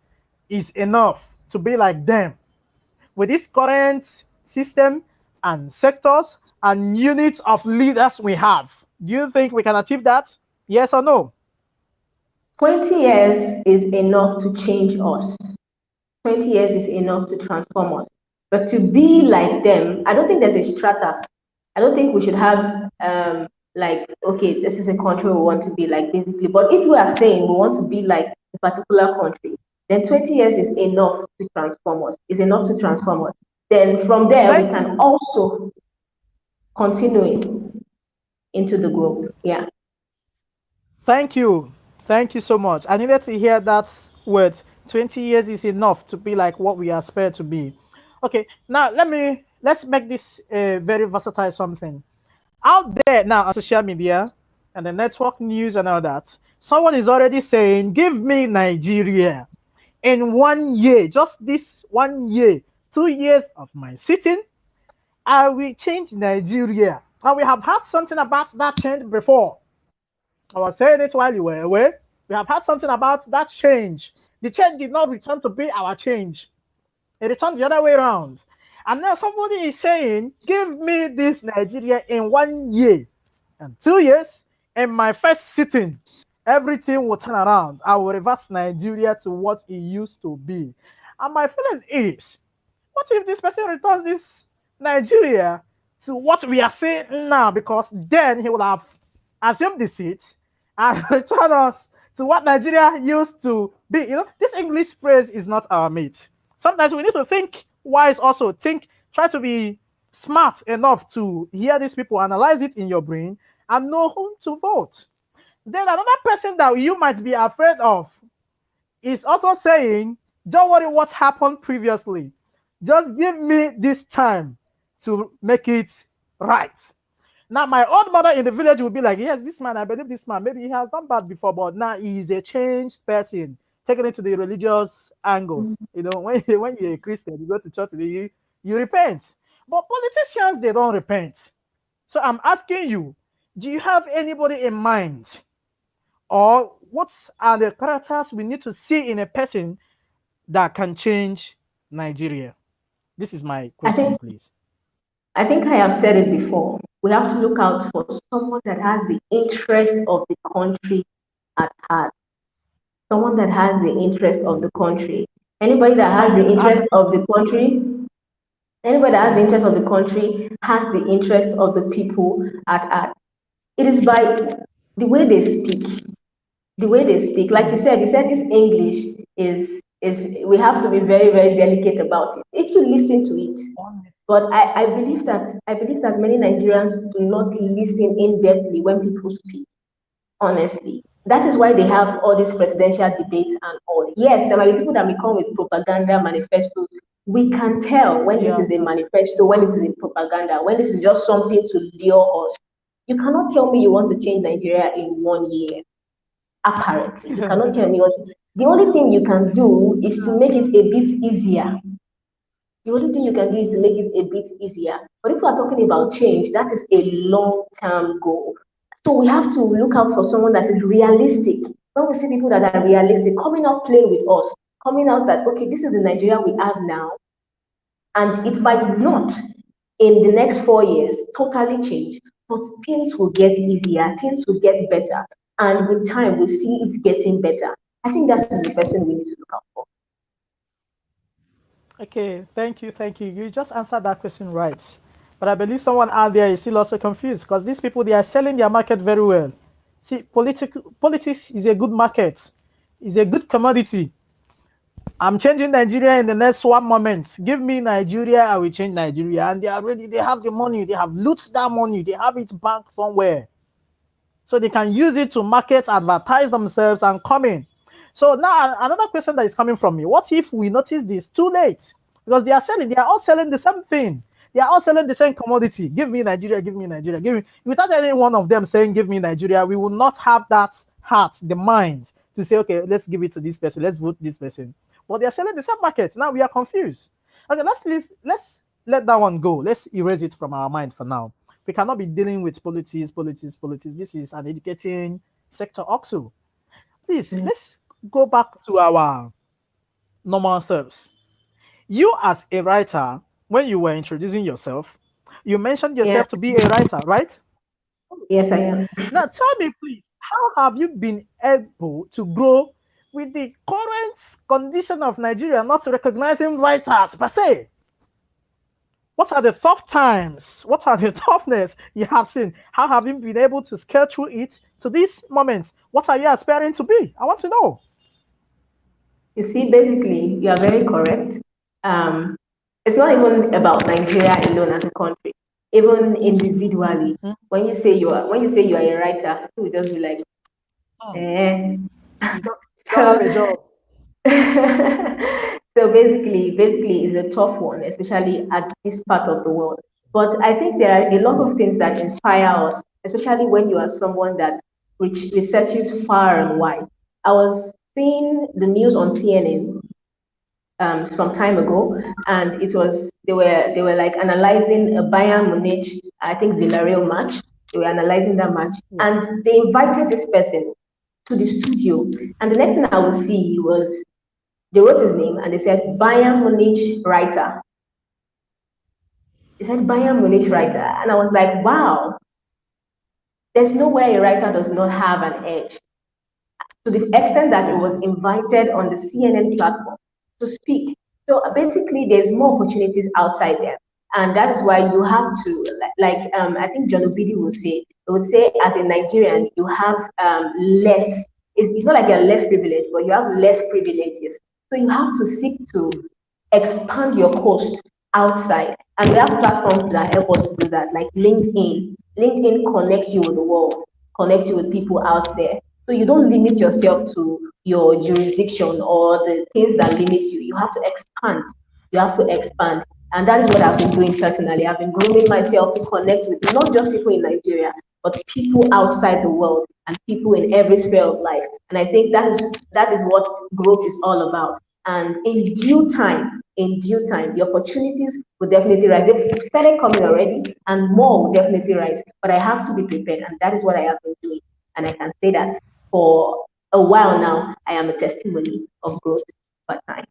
is enough to be like them? With this current system, and sectors and units of leaders we have. Do you think we can achieve that? Yes or no? 20 years is enough to change us. 20 years is enough to transform us. But to be like them, I don't think there's a strata. I don't think we should have like, okay, this is a country we want to be like, basically. But if we are saying we want to be like a particular country, then 20 years is enough to transform us. Is enough to transform us. Then from there, we can also continue into the growth. Yeah. Thank you. Thank you so much. I needed to hear that word. 20 years is enough to be like what we aspire to be. Okay, now let's make this a very versatile something. Out there now on social media and the network news and all that, someone is already saying, give me Nigeria in 1 year, just this 1 year, 2 years of my sitting, I will change Nigeria. And we have had something about that change before. I was saying it while you were away. We have had something about that change. The change did not return to be our change. It returned the other way around. And now somebody is saying, give me this Nigeria in 1 year and 2 years. In my first sitting, everything will turn around. I will reverse Nigeria to what it used to be. And my feeling is, what if this person returns this Nigeria to what we are saying now? Because then he will have assumed the seat and return us to what Nigeria used to be. You know, this English phrase is not our mate. Sometimes we need to think wise also. Try to be smart enough to hear these people, analyze it in your brain, and know whom to vote. Then another person that you might be afraid of is also saying, don't worry what happened previously. Just give me this time to make it right. Now, my old mother in the village will be like, yes, this man, I believe this man, maybe he has done bad before, but now he is a changed person, taking it to the religious angle. You know, when you're a Christian, you go to church, you repent. But politicians, they don't repent. So I'm asking you, do you have anybody in mind? Or what are the characters we need to see in a person that can change Nigeria? This is my question, please. I think I have said it before. We have to look out for someone that has the interest of the country at heart. Someone that has the interest of the country. Anybody that has the interest of the country, anybody that has the interest of the country has the interest of the people at heart. It is by the way they speak. The way they speak. Like you said this English is we have to be very, very delicate about it. If you listen to it. But I believe that many Nigerians do not listen in-depthly when people speak, honestly. That is why they have all these presidential debates and all. Yes, there might be people that may come with propaganda manifestos. We can tell when this is a manifesto, when this is a propaganda, when this is just something to lure us. You cannot tell me you want to change Nigeria in 1 year, apparently. You cannot tell me. The only thing you can do is to make it a bit easier. The only thing you can do is to make it a bit easier. But if we are talking about change, that is a long-term goal. So we have to look out for someone that is realistic. When we see people that are realistic, coming out playing with us, coming out that, okay, this is the Nigeria we have now, and it might not, in the next 4 years, totally change, but things will get easier, things will get better, and with time, we see it getting better. I think that's the person we need to look out for. Okay, thank you. You just answered that question right. But I believe someone out there is still also confused because these people, they are selling their market very well. See, politics is a good market. It's a good commodity. I'm changing Nigeria in the next one moment. Give me Nigeria, I will change Nigeria. And they are ready. They have the money. They have looted that money. They have it banked somewhere. So they can use it to market, advertise themselves, and come in. So now another question that is coming from me. What if we notice this too late? Because they are all selling the same thing. They are all selling the same commodity. Give me Nigeria, give me Nigeria, give me. Without any one of them saying, give me Nigeria, we will not have that heart, the mind to say, okay, let's give it to this person, let's vote this person. But they are selling the same market. Now we are confused. Okay, let's let that one go. Let's erase it from our mind for now. We cannot be dealing with politics. This is an educating sector also. Please, let's go back to our normal selves. You as a writer, when you were introducing yourself, You mentioned Yeah. yourself to be a writer, right? Yes, I am. Now, tell me, please, how have you been able to grow with the current condition of Nigeria not recognizing writers per se? What are the tough times? What are the toughness you have seen? How have you been able to scale through it to this moment? What are you aspiring to be? I want to know. You see, basically, you are very correct. Um, it's not even about Nigeria alone as a country. Even individually, Mm, when you say you are a writer, people will just be like, mm. eh. You don't have a So job. so basically it's a tough one, especially at this part of the world. But I think there are a lot of things that inspire us, especially when you are someone that researches far and wide. I was seeing the news on CNN some time ago, and they were like analyzing a Bayern Munich, I think Villarreal match. They were analyzing that match, Yeah. and they invited this person to the studio. And the next thing I would see was they wrote his name and they said Bayern Munich writer. They said Bayern Munich writer, and I was like, wow, there's no way a writer does not have an edge. To the extent that it was Yes. invited on the CNN platform to speak. So basically, there's more opportunities outside there. And that is why you have to, I think John Obidi would say, as a Nigerian, you have less, it's not like you're less privileged, but you have less privileges. So you have to seek to expand your coast outside. And we have platforms that help us do that, like LinkedIn. LinkedIn connects you with the world, connects you with people out there. So you don't limit yourself to your jurisdiction or the things that limit you. You have to expand. You have to expand. And that is what I've been doing personally. I've been grooming myself to connect with not just people in Nigeria, but people outside the world and people in every sphere of life. And I think that is what growth is all about. And in due time, the opportunities will definitely rise. They've started coming already, and more will definitely rise. But I have to be prepared, and that is what I have been doing. And I can say that for a while now, I am a testimony of growth over time.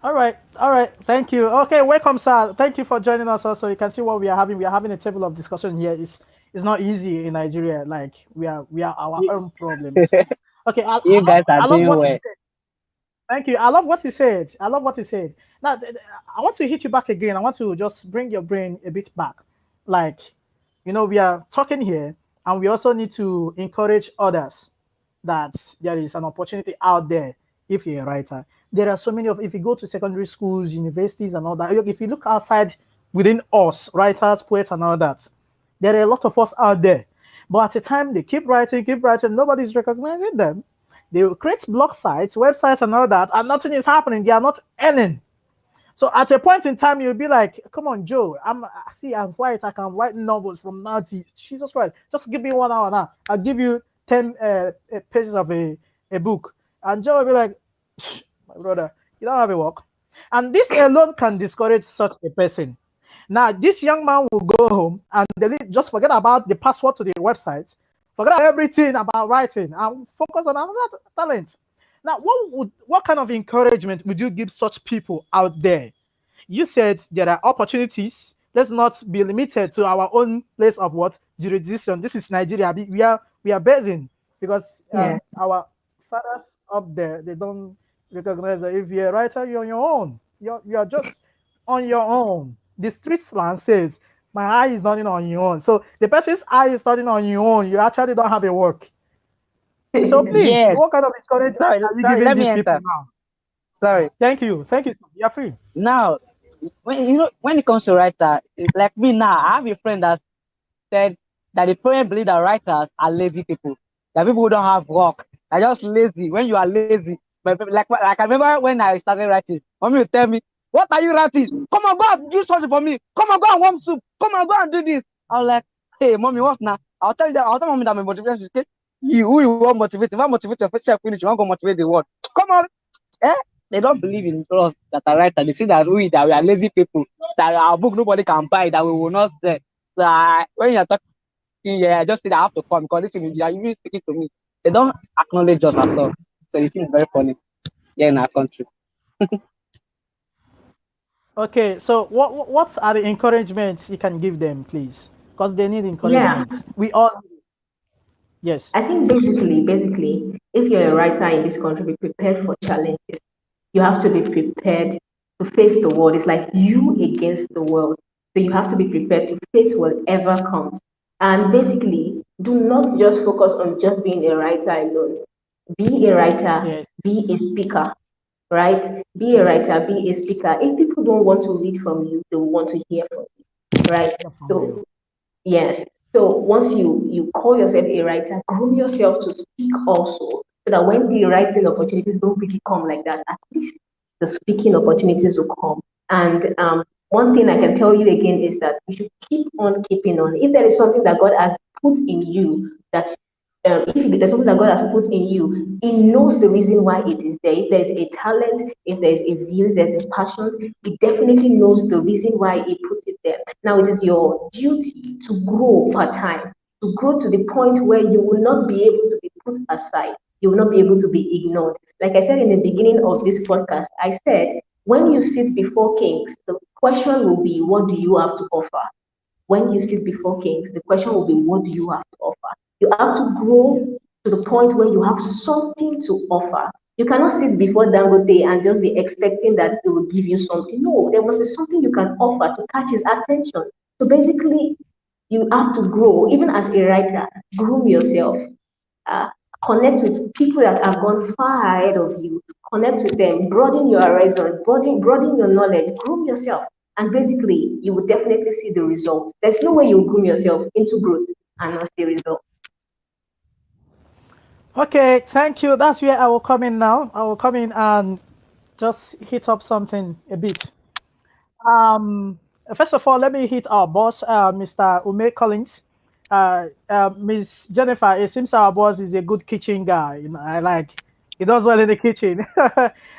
All right, all right. Thank you. Okay, welcome, sir. Thank you for joining us. Also, you can see what we are having. We are having a table of discussion here. It's not easy in Nigeria. Like we are our You, own problems. Okay, you guys are I love doing what you well. said. Thank you. I love what you said. I love what you said. Now, I want to hit you back again. I want to just bring your brain a bit back. Like, we are talking here, and we also need to encourage others that there is an opportunity out there if you're a writer. There are so many if you go to secondary schools, universities, and all that, if you look outside within us, writers, poets, and all that, there are a lot of us out there. But at the time, they keep writing, nobody's recognizing them. They will create blog sites, websites, and all that, and nothing is happening. They are not earning. So at a point in time, you'll be like, "Come on, Joe. I'm white. I can write novels from now to Jesus Christ. Just give me 1 hour now. I'll give you 10 pages of a book." And Joe will be like, "My brother, you don't have a work." And this alone can discourage such a person. Now, this young man will go home and just forget about the password to the website, forget everything about writing, and focus on another talent. Now, what kind of encouragement would you give such people out there? You said there are opportunities. Let's not be limited to our own place of what jurisdiction. This is Nigeria. We are based in because Yeah. our fathers up there, they don't recognize that if you're a writer, you're on your own. You're just on your own. The street slang says, "My eye is not on your own." So the person's eye is not on your own. You actually don't have a work. So please, Yes. what kind of encouragement are you Sorry. giving Let me these people enter. now? Sorry. Thank you. Thank you. You're free. Now, when it comes to writer, it's like me now. I have a friend that said that the parents believe that writers are lazy people. That people who don't have work. They're just lazy. When you are lazy, but like I remember when I started writing, mommy would tell me, "What are you writing? Come on, go and do something for me. Come on, go and warm soup. Come on, go and do this." I was like, "Hey, mommy, what now?" I'll tell mommy that my motivation is okay. You want motivate? If I motivate yourself, finish. You want to go motivate the world? Come on, eh? They don't believe in us that are writers. They see that we are lazy people. That our book nobody can buy. That we will not sell. So when you're talking, yeah, I just say that I have to come because this is you are even speaking to me. They don't acknowledge us at all. So it seems very funny here in our country. Okay, so what are the encouragements you can give them, please? Because they need Yeah, encouragement. We all, yes, I think basically, if you're a writer in this country, be prepared for challenges. You have to be prepared to face the world. It's like you against the world. So you have to be prepared to face whatever comes. And basically, do not just focus on just being a writer alone. Be a writer, yes, be a speaker, right? Be a yes, writer, be a speaker. If people don't want to read from you, they will want to hear from you, right? yeah, from So you. yes. So once you call yourself a writer, groom yourself to speak also, so that when the writing opportunities don't really come like that, at least the speaking opportunities will come. And one thing I can tell you again is that you should keep on keeping on. If there is something that God has put in you that if there's something that God has put in you, He knows the reason why it is there. If there's a talent, if there's a zeal, there's a passion, He definitely knows the reason why He put it there. Now it is your duty to grow part time, to grow to the point where you will not be able to be put aside. You will not be able to be ignored. Like I said in the beginning of this podcast, I said, when you sit before kings, the question will be, what do you have to offer? When you sit before kings, the question will be, what do you have to offer? You have to Yeah. grow to the point where you have something to offer. You cannot sit before Dangote and just be expecting that they will give you something. No, there must be something you can offer to catch his attention. So basically, you have to grow, even as a writer, groom yourself, uh, connect with people that have gone far ahead of you, connect with them, broaden your horizon, broaden your knowledge, groom yourself. And basically, you will definitely see the results. There's no way you groom yourself into growth and not see results. Okay, thank you. That's where I will come in now. I will come in and just hit up something a bit. Um, First of all, let me hit our boss, Mr. Umeh Collins. Miss Jennifer, it seems our boss is a good kitchen guy. You know, I like he does well in the kitchen.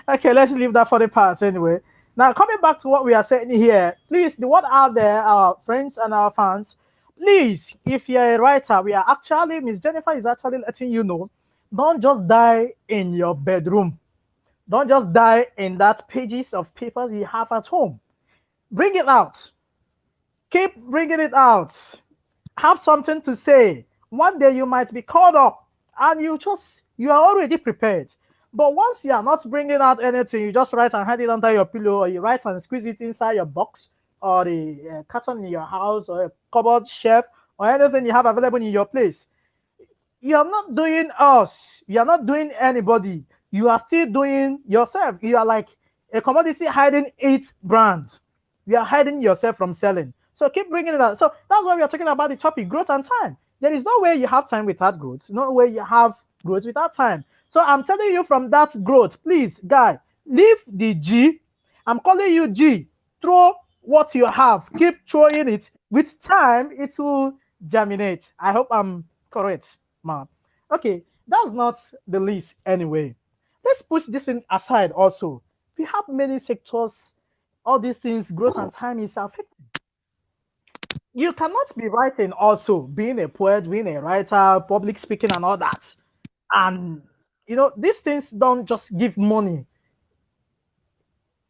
Okay, let's leave that for the part anyway. Now, coming back to what we are saying here, please, the word out there, our friends and our fans, please, if you're a writer, we are actually, Miss Jennifer is actually letting you know, don't just die in your bedroom. Don't just die in that pages of papers you have at home. Bring it out. Keep bringing it out. Have something to say. One day you might be called up and you are already prepared. But once you are not bringing out anything, you just write and hide it under your pillow, or you write and squeeze it inside your box, or the carton in your house, or a cupboard shelf, or anything you have available in your place. You are not doing us. You are not doing anybody. You are still doing yourself. You are like a commodity hiding 8 brands. You are hiding yourself from selling. So keep bringing it out. So that's why we are talking about the topic growth and time. There is no way you have time without growth. No way you have growth without time. So I'm telling you from that growth, please, guy, leave the G. I'm calling you G. Throw what you have. Keep throwing it. With time, it will germinate. I hope I'm correct, man. Okay, that's not the least anyway. Let's push this in aside also. We have many sectors, all these things, growth and time is affecting. You cannot be writing also, being a poet, being a writer, public speaking, and all that. And these things don't just give money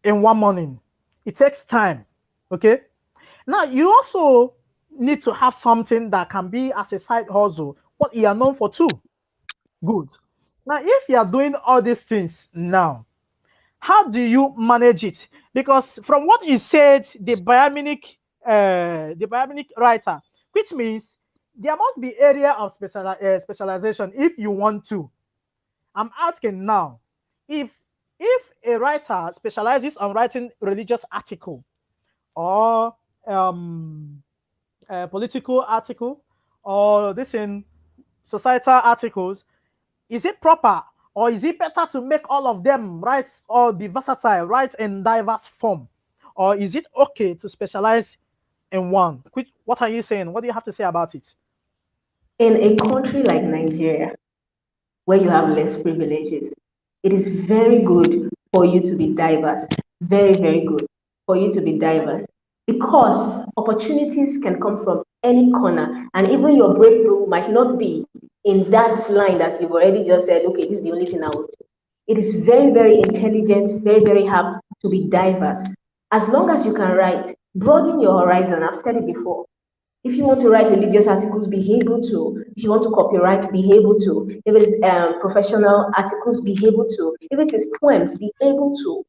in one morning. It takes time. Okay. Now you also need to have something that can be as a side hustle, what you are known for too. Good. Now, if you are doing all these things now, how do you manage it? Because from what you said, the biominic writer, which means there must be area of specialization if you want to. I'm asking now, if a writer specializes on writing religious article or political article or this in societal articles, is it proper or is it better to make all of them right or be versatile, right in diverse form? Or is it okay to specialize in one? What are you saying? What do you have to say about it? In a country like Nigeria, where you have Yes. less privileges, it is very good for you to be diverse. Very, very good for you to be Thank diverse you. because opportunities can come from any corner, and even your breakthrough might not be in that line that you've already just said, okay, this is the only thing I will do. It is very, very intelligent, very, very hard to be diverse. As long as you can write, broaden your horizon. I've said it before. If you want to write religious articles, be able to. If you want to copyright, be able to. If it is professional articles, be able to. If it is poems, be able to.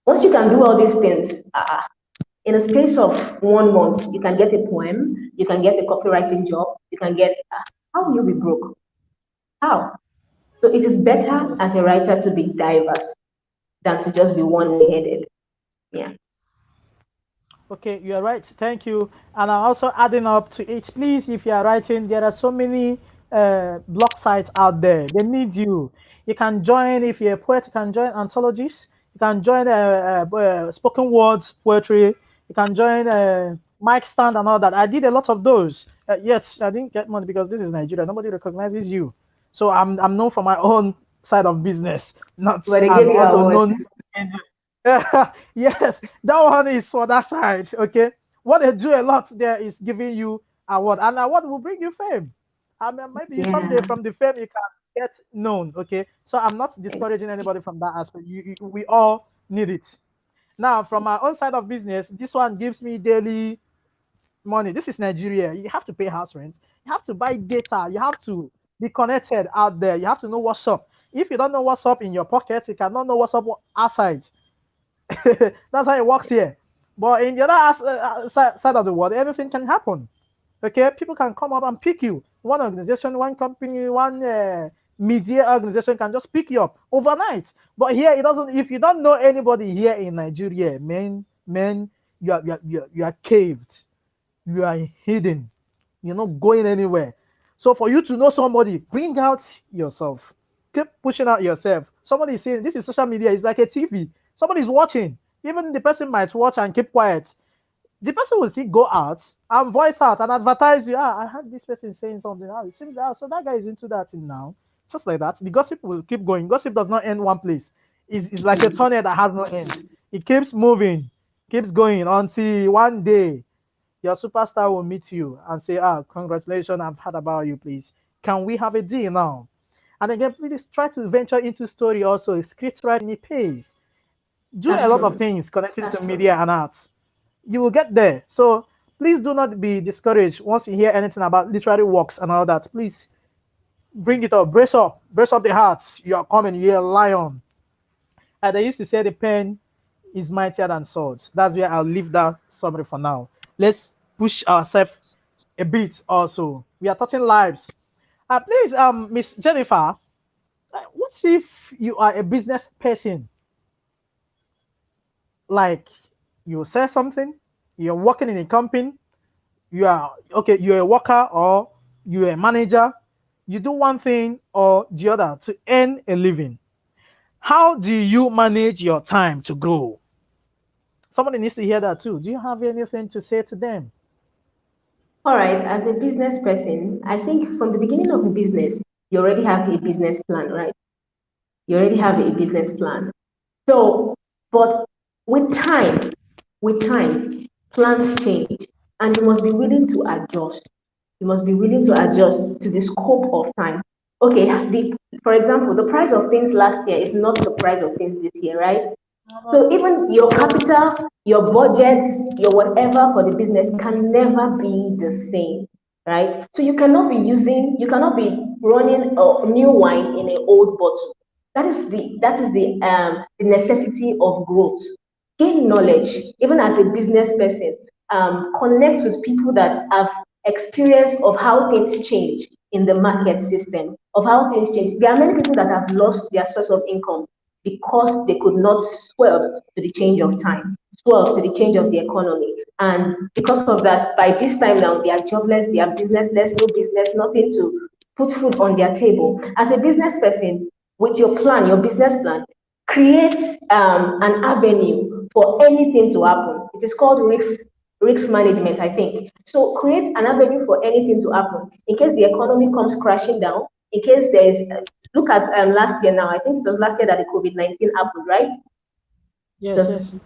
Once you can do all these things, in a space of 1 month, you can get a poem, you can get a copywriting job, you can get. How will you be broke? How? So it is better as a writer to be diverse than to just be one-headed. Yeah. Okay, you are right. Thank you. And I'm also adding up to it. Please, if you are writing, there are so many blog sites out there. They need you. You can join, if you're a poet, you can join anthologies. You can join spoken words poetry. You can join mic stand and all that. I did a lot of those. Yes, I didn't get money because this is Nigeria. Nobody recognizes you. So I'm known for my own side of business, not But they and give you also awards. known. Yes, that one is for that side. Okay, what they do a lot there is giving you award, and award will bring you fame. I mean, maybe someday Yeah. from the fame you can get known. Okay, so I'm not discouraging anybody from that aspect. We all need it. Now, from my own side of business, this one gives me daily money. This is Nigeria. You have to pay house rent. You have to buy data. You have to be connected out there. You have to know what's up. If you don't know what's up in your pocket, you cannot know what's up outside. That's how it works here. But in the other side of the world, everything can happen. Okay, people can come up and pick you. One organization, one company, one media organization can just pick you up overnight. But here it doesn't. If you don't know anybody here in Nigeria, man, you are caved. You are hidden. You're not going anywhere. So for you to know somebody, bring out yourself. Keep pushing out yourself. Somebody is saying this is social media. It's like a TV. Somebody's watching. Even the person might watch and keep quiet. The person will still go out and voice out and advertise you. I heard this person saying something. It seems that so that guy is into that thing now. Just like that. The gossip will keep going. Gossip does not end one place. It's like a tunnel that has no end. It keeps moving, keeps going until one day your superstar will meet you and say, congratulations, I've heard about you, please. Can we have a deal now? And again, please try to venture into story also. Script writing, it pays. Do a That's lot of true. things connecting to media and arts. You will get there. So please do not be discouraged once you hear anything about literary works and all that. Please bring it up, brace up the hearts. You are coming, you're a lion. And they used to say the pen is mightier than swords. That's where I'll leave that summary for now. Let's push ourselves a bit also. We are touching lives. Please, Miss Jennifer, what if you are a business person? Like you say something, you're working in a company, you are okay, you're a worker or you're a manager, you do one thing or the other to earn a living. How do you manage your time to grow? Somebody needs to hear that too. Do you have anything to say to them? All right, as a business person, I think from the beginning of a business, you already have a business plan, right? You already have a business plan. So, but with time, with time, plans change, and you must be willing to adjust. You must be willing to adjust to the scope of time. Okay, for example, the price of things last year is not the price of things this year, right? So even your capital, your budget, your whatever for the business can never be the same, right? So you cannot be running a new wine in an old bottle. That is the necessity of growth. Gain knowledge, even as a business person, connect with people that have experience of how things change in the market system, of how things change. There are many people that have lost their source of income because they could not swerve to the change of time, swerve to the change of the economy. And because of that, by this time now, they are jobless, they are businessless, no business, nothing to put food on their table. As a business person, with your plan, your business plan, create an avenue for anything to happen. It is called risk management, I think. So create an avenue for anything to happen. In case the economy comes crashing down, in case there is, look at last year now, I think it was last year that the COVID-19 happened, right? Yes, Just yes.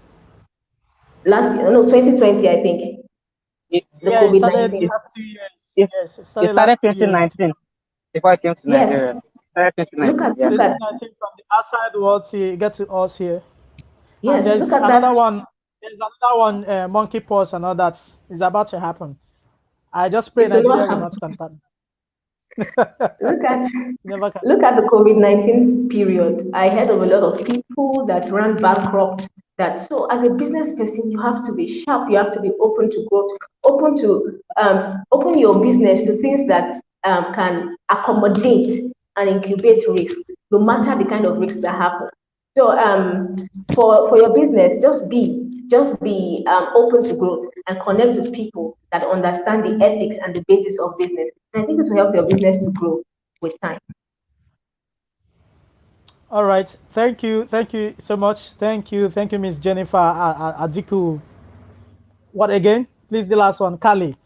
last year, no, 2020, I think, It, the Yeah, it started COVID-19. last 2 years. it, Yes, it it started started last 2 years. 2019 before I came to Yes, Nigeria. It started look 2019, at, yeah. look at, 2019 from the outside world to get to us here. And yes, look there's at that. another one. There's another one, monkey pox and all that is about to happen. I just pray It will Nigeria not will happen. not contact. Look at Never can. Look at the COVID-19 period. I heard of a lot of people that ran bankrupt. That so, as a business person, you have to be sharp. You have to be open to growth, open to open your business to things that can accommodate and incubate risk, no matter the kind of risks that happen. So, for your business, just be open to growth and connect with people that understand the ethics and the basis of business. And I think it will help your business to grow with time. All right. Thank you so much. Thank you, Miss Jennifer Aduku. What again? Please, the last one, Kali.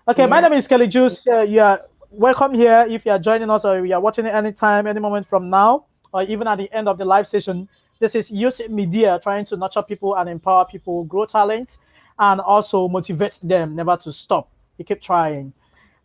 Okay, my Yeah. name is Kelly Juice. You are welcome here if you are joining us or you are watching it anytime, any moment from now, or even at the end of the live session. This is Use Media trying to nurture people and empower people, grow talent, and also motivate them never to stop. You keep trying.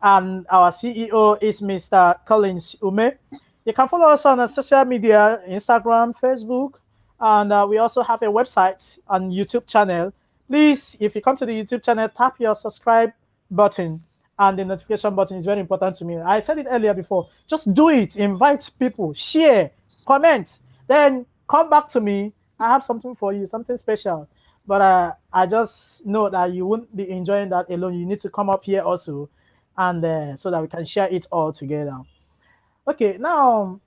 And our CEO is Mr. Collins Umeh. You can follow us on social media, Instagram, Facebook, and we also have a website and YouTube channel. Please, if you come to the YouTube channel, tap your subscribe button and the notification button is very important to me. I said it earlier before. Just do it. Invite people, share, comment, then come back to me. I have something for you, something special. But I just know that you won't be enjoying that alone. You need to come up here also, and so that we can share it all together. Okay, now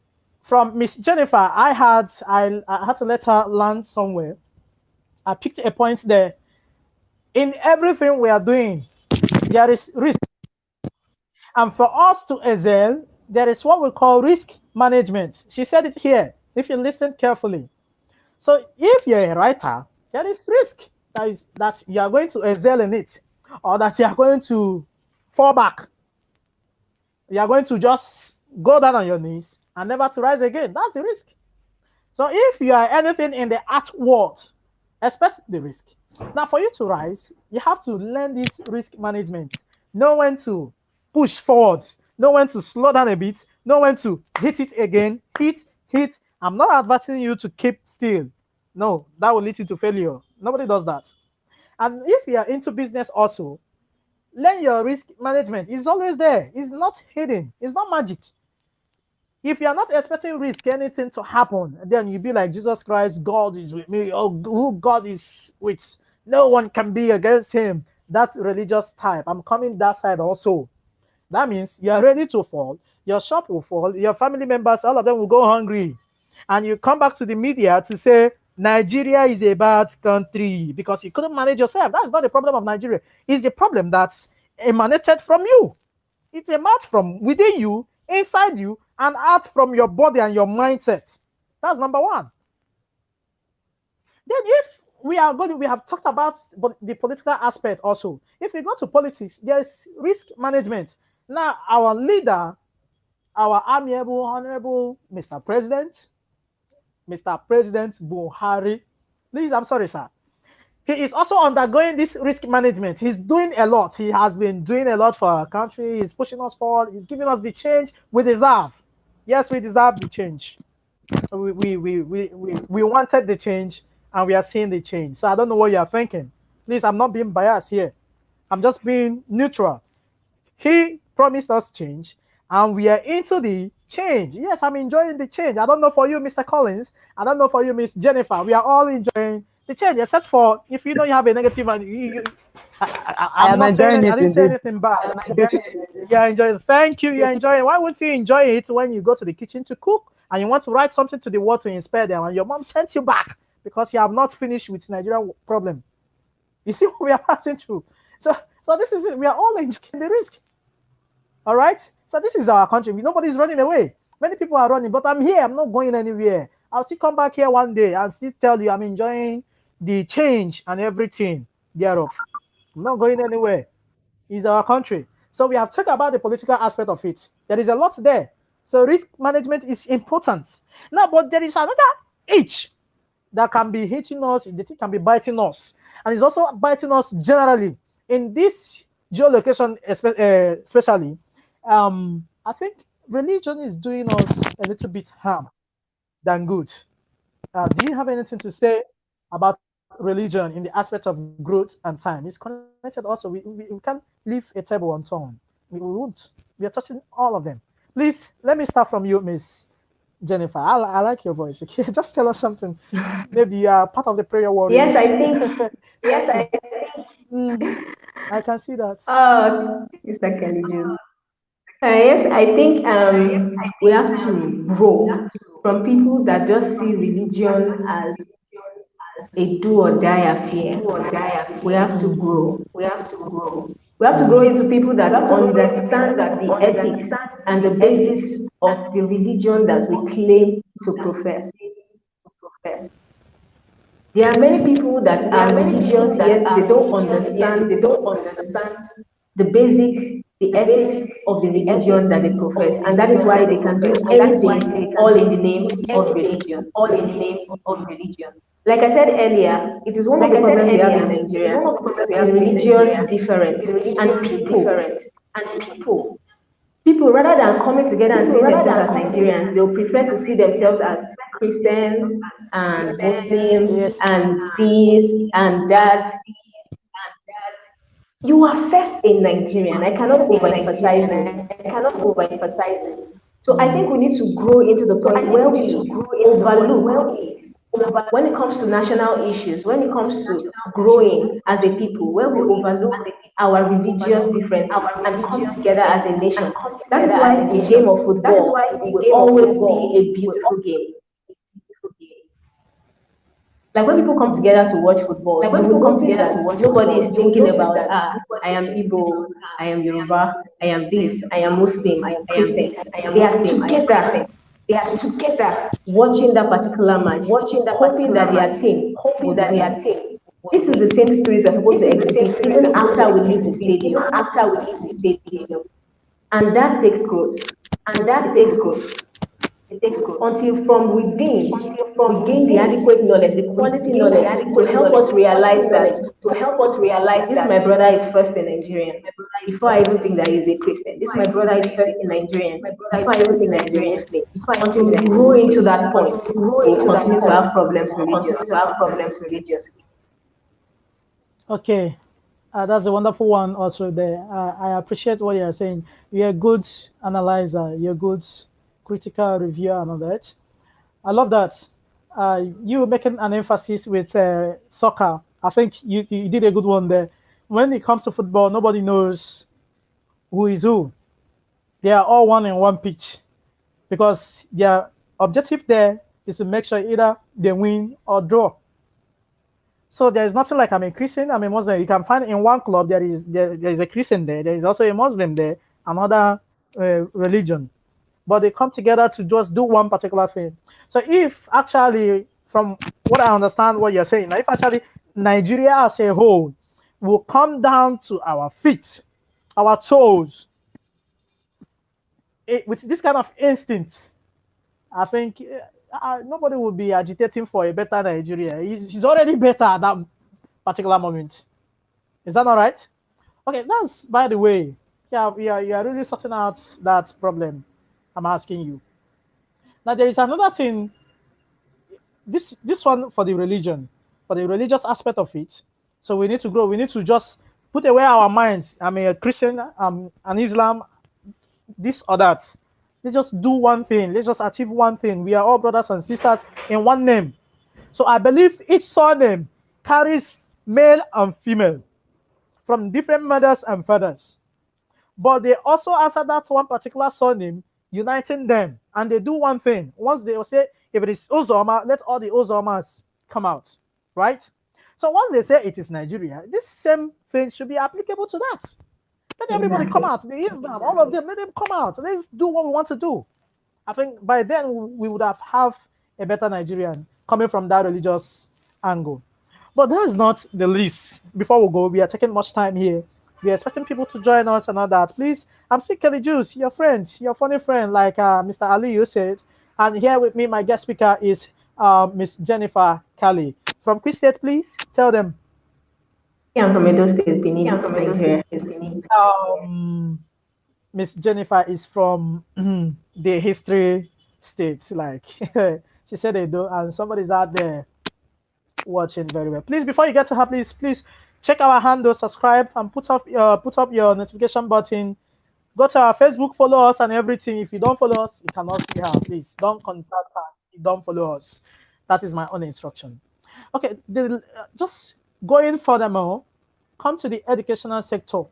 from Miss Jennifer, I had to let her land somewhere. I picked a point there. In everything we are doing, there is risk. And for us to excel, there is what we call risk management. She said it here, if you listen carefully. So if you're a writer, there is risk that you are going to excel in it, or that you are going to fall back. You are going to just go down on your knees and never to rise again. That's the risk. So if you are anything in the art world, expect the risk. Now, for you to rise, you have to learn this risk management. Know when to push forward, know when to slow down a bit, know when to hit it again, hit. I'm not advising you to keep still. No, that will lead you to failure. Nobody does that. And if you are into business also, learn your risk management. It's always there. It's not hidden. It's not magic. If you are not expecting risk, anything to happen, then you be like Jesus Christ, God is with me. Oh, who God is with? No one can be against him. That religious type. I'm coming that side also. That means you are ready to fall. Your shop will fall. Your family members, all of them will go hungry. And you come back to the media to say Nigeria is a bad country because you couldn't manage yourself. That's not the problem of Nigeria. It's the problem that's emanated from you. It's a match from within you, inside you, and out from your body and your mindset. That's number one. Then if we have talked about the political aspect also. If we go to politics, there's risk management. Now, our leader, our amiable, honorable Mr. President Buhari, please, I'm sorry, sir. He is also undergoing this risk management. He's doing a lot. He has been doing a lot for our country. He's pushing us forward. He's giving us the change we deserve. Yes, we deserve the change. We wanted the change and we are seeing the change. So I don't know what you are thinking. Please, I'm not being biased here. I'm just being neutral. He promised us change and we are into the change. Yes, I'm enjoying the change. I don't know for you, Mr. Collins. I don't know for you, Miss Jennifer. We are all enjoying the change, except for if you know you have a negative and I I'm am not saying enjoying it. I it didn't say indeed. anything bad. You're enjoying. Thank you. You're enjoying. Why wouldn't you enjoy it when you go to the kitchen to cook and you want to write something to the world to inspire them, and your mom sends you back because you have not finished with Nigerian problem? You see what we are passing through. So this is it. We are all enjoying the risk. All right. So this is our country. Nobody's running away. Many people are running, but I'm here. I'm not going anywhere. I'll still come back here one day and still tell you I'm enjoying the change and everything thereof. I'm not going anywhere. It's our country. So we have talked about the political aspect of it. There is a lot there. So risk management is important. Now, but there is another itch that can be hitting us, the thing can be biting us. And it's also biting us generally. In this geolocation, especially, I think religion is doing us a little bit harm than good. Do you have anything to say about it? religion in the aspect of growth and time is connected also. We can't leave a table unturned. We won't. We are touching all of them. Please, let me start from you, Miss Jennifer. I like your voice. Okay, just tell us something. Maybe you are part of the prayer Yes, warriors. I think. Yes, I. Mhm. I can see that. Mr. Kelly Juice. Yes, I think we have to grow from people that just see religion as a do or die affair. We have to grow. We have to grow into people that understand the ethics and the basis of the religion that we claim to profess. There are many people that are religious, yet they don't understand the basic, the ethics of the religion that they profess. And that is why they can do anything all in the name of religion. Like I said earlier, it is one of the problems we have in Nigeria, the religious difference. And people, rather than coming together and seeing themselves as Nigerians, they'll prefer to see themselves as Christians and Muslims Yes, and please. this and that. You are first a Nigerian. I cannot overemphasize this. So I think we need to grow into the point where we overlook when it comes to national issues, when it comes to growing as a people, where we overlook our religious differences and come together as a nation. That is why the game of football will always be a beautiful game. Like when people come together to watch football, you will notice that nobody is thinking about, I am Igbo, I am Yoruba, I am this, I am Muslim, Christian. They are together watching that particular match, hoping that their team would win. This is the same spirit we're supposed to exhibit even after we leave the stadium. And that takes growth. It takes growth. Until from within we gain the adequate knowledge, the quality knowledge to help us realize that this my brother is first a Nigerian before I even think that he's a Christian. This my brother is first a Nigerian before I even think that he's a Muslim. Until we grow into that point, we'll continue to have problems religiously. Okay, that's a wonderful one also there. I appreciate what you're saying. You're a good analyzer. You're a good critical reviewer and all that. I love that. You making an emphasis with soccer. I think you did a good one there. When it comes to football, nobody knows who is who. They are all one in one pitch because their objective there is to make sure either they win or draw. So there is nothing like I'm a Christian, I'm a Muslim. You can find in one club there is a Christian there, there is also a Muslim there, another religion, but they come together to just do one particular thing. So if actually, from what I understand, what you're saying, if actually Nigeria as a whole will come down to our feet, our toes, with this kind of instinct, I think nobody will be agitating for a better Nigeria. He's already better at that particular moment. Is that all right? Okay, that's by the way. Yeah, you are really sorting out that problem. I'm asking you. Now there is another thing. This one for the religion, for the religious aspect of it. So we need to grow. We need to just put away our minds. I'm a Christian. I'm an Islam. This or that. Let's just do one thing. Let's just achieve one thing. We are all brothers and sisters in one name. So I believe each surname carries male and female from different mothers and fathers. But they also answer that one particular surname, uniting them. And they do one thing. Once they will say, if it is Ozoma, let all the Ozomas come out. Right? So once they say it is Nigeria, this same thing should be applicable to that. Let everybody come out. The Islam, all of them, let them come out. Let's do what we want to do. I think by then we would have a better Nigerian coming from that religious angle. But that is not the least. Before we go, we are taking much time here. We are expecting people to join us and all that. Please, I'm still Kelly Juice, your friend, your funny friend, like Mr. Ali, you said. And here with me, my guest speaker is Miss Jennifer Carly. From which state, please? Tell them. I'm from Edo State, Benin, Nigeria. Miss Jennifer is from the history state. Like she said, they do, and somebody's out there watching very well. Please, before you get to her, please check our handle, subscribe, and put up your notification button. Go to our Facebook, follow us, and everything. If you don't follow us, you cannot see her. Please don't contact her. You don't follow us. That is my own instruction. Okay, just going furthermore, come to the educational sector.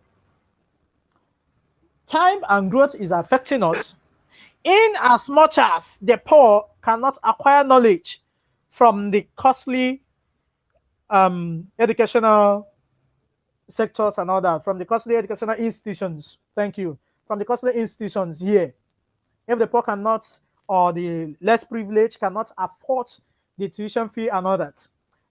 Time and growth is affecting us in as much as the poor cannot acquire knowledge from the costly educational sectors and all that, from the costly educational institutions. Thank you. From the costly institutions here. If the poor cannot, or the less privileged cannot afford the tuition fee and all that,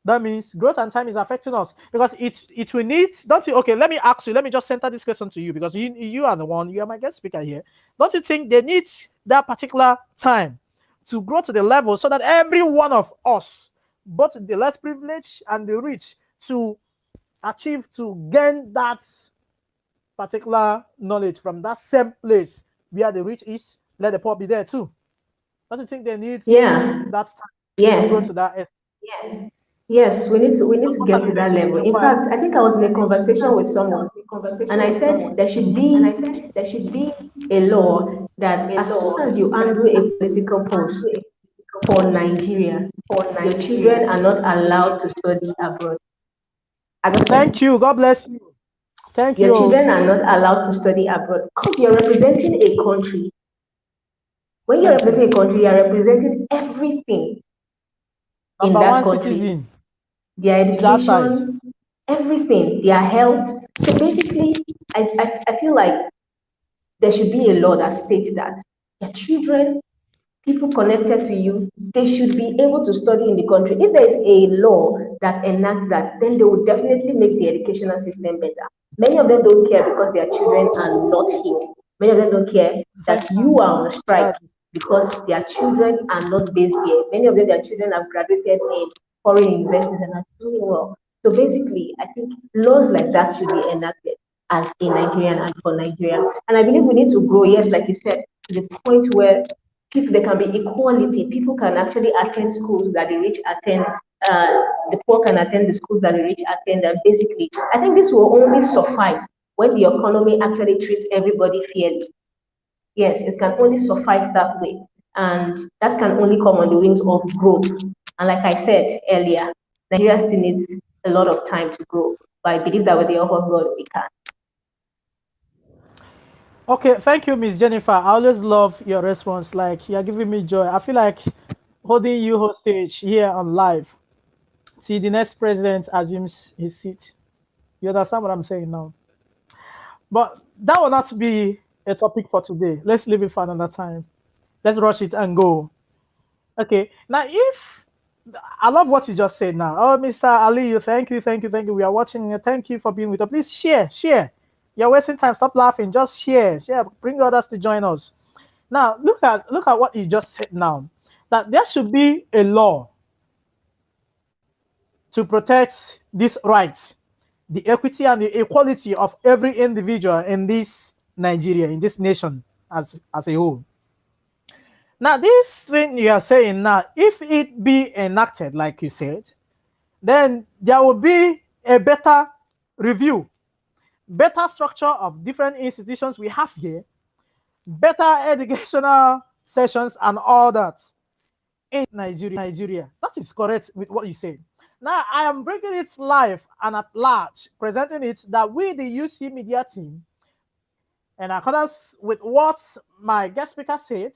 that means growth and time is affecting us, because it will need, don't you? Okay, let me ask you, let me just center this question to you, because you are the one, you are my guest speaker here. Don't you think they need that particular time to grow to the level so that every one of us, both the less privileged and the rich, to achieve, to gain that particular knowledge from that same place where the rich is, let the poor be there too? Don't you think they need that time to go to that extent? Yes, we need to get to that level. In fact, I think I was in a conversation with someone, and I said there should be a law that as soon as you handle a political post for Nigeria, your children are not allowed to study abroad. Thank you. God bless you. Thank you. Your children are not allowed to study abroad because you're representing a country. When you're representing a country, you're representing everything in that country. Citizen. Their education, everything, their health. So basically, I feel like there should be a law that states that your children, people connected to you, they should be able to study in the country. If there is a law that enacts that, then they will definitely make the educational system better. Many of them don't care because their children are not here. Many of them don't care that you are on strike because their children are not based here. Many of them, their children have graduated in foreign universities and are doing well. So basically, I think laws like that should be enacted as a Nigerian and for Nigeria. And I believe we need to grow, yes, like you said, to the point where there can be equality. People can actually attend schools that the rich attend. The poor can attend the schools that the rich attend. And basically, I think this will only suffice when the economy actually treats everybody fairly. Yes, it can only suffice that way. And that can only come on the wings of growth. And like I said earlier, Nigeria still needs a lot of time to grow. But I believe that with the help of God, we can. Okay, thank you, Miss Jennifer. I always love your response. Like, you're giving me joy. I feel like holding you hostage here on live. See, the next president assumes his seat. You understand what I'm saying now? But that will not be a topic for today. Let's leave it for another time. Let's rush it and go. Okay. Now, if I love what you just said now. Oh, Mr. Ali, thank you. We are watching. Thank you for being with us. Please share. You're wasting time. Stop laughing. Just share. Bring others to join us. Now, look at what you just said now. That there should be a law to protect these rights, the equity and the equality of every individual in this Nigeria, in this nation as a whole. Now, this thing you are saying now, if it be enacted, like you said, then there will be a better review, better structure of different institutions we have here, better educational sessions and all that in Nigeria. That is correct with what you said. Now, I am bringing it live and at large, presenting it that we, the UC Media team, in accordance with what my guest speaker said,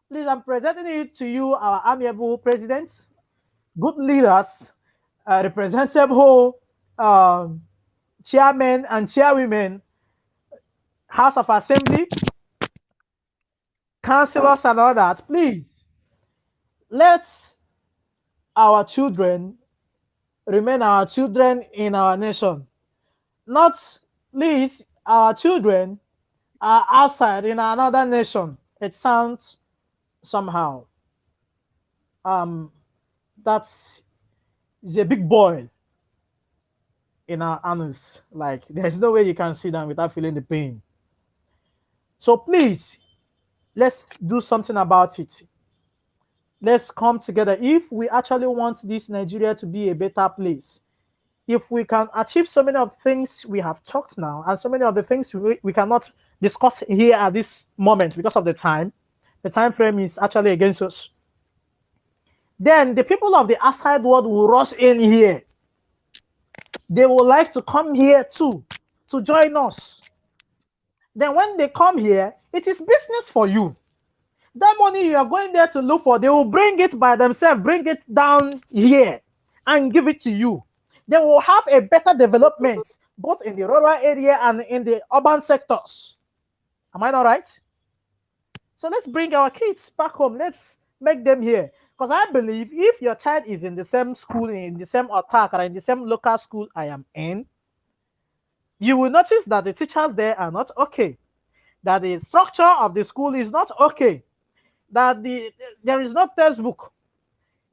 please, I'm presenting it to you, our amiable presidents, good leaders, representable chairmen and chairwomen, House of Assembly, councillors and all that. Please, let our children remain our children in our nation. Not, please, our children are outside in another nation. It sounds somehow. That's a big boil in our anus. Like, there's no way you can sit down without feeling the pain. So please, let's do something about it. Let's come together. If we actually want this Nigeria to be a better place, if we can achieve so many of the things we have talked now, and so many of the things we cannot discuss here at this moment because of the time frame is actually against us, then the people of the outside world will rush in here. They would like to come here too, to join us. Then when they come here, it is business for you. That money you are going there to look for, they will bring it by themselves, bring it down here and give it to you. They will have a better development, both in the rural area and in the urban sectors. Am I not right? So let's bring our kids back home. Let's make them here. Because I believe if your child is in the same school, in the same attack, or in the same local school I am in, you will notice that the teachers there are not okay, that the structure of the school is not okay, that there is no textbook.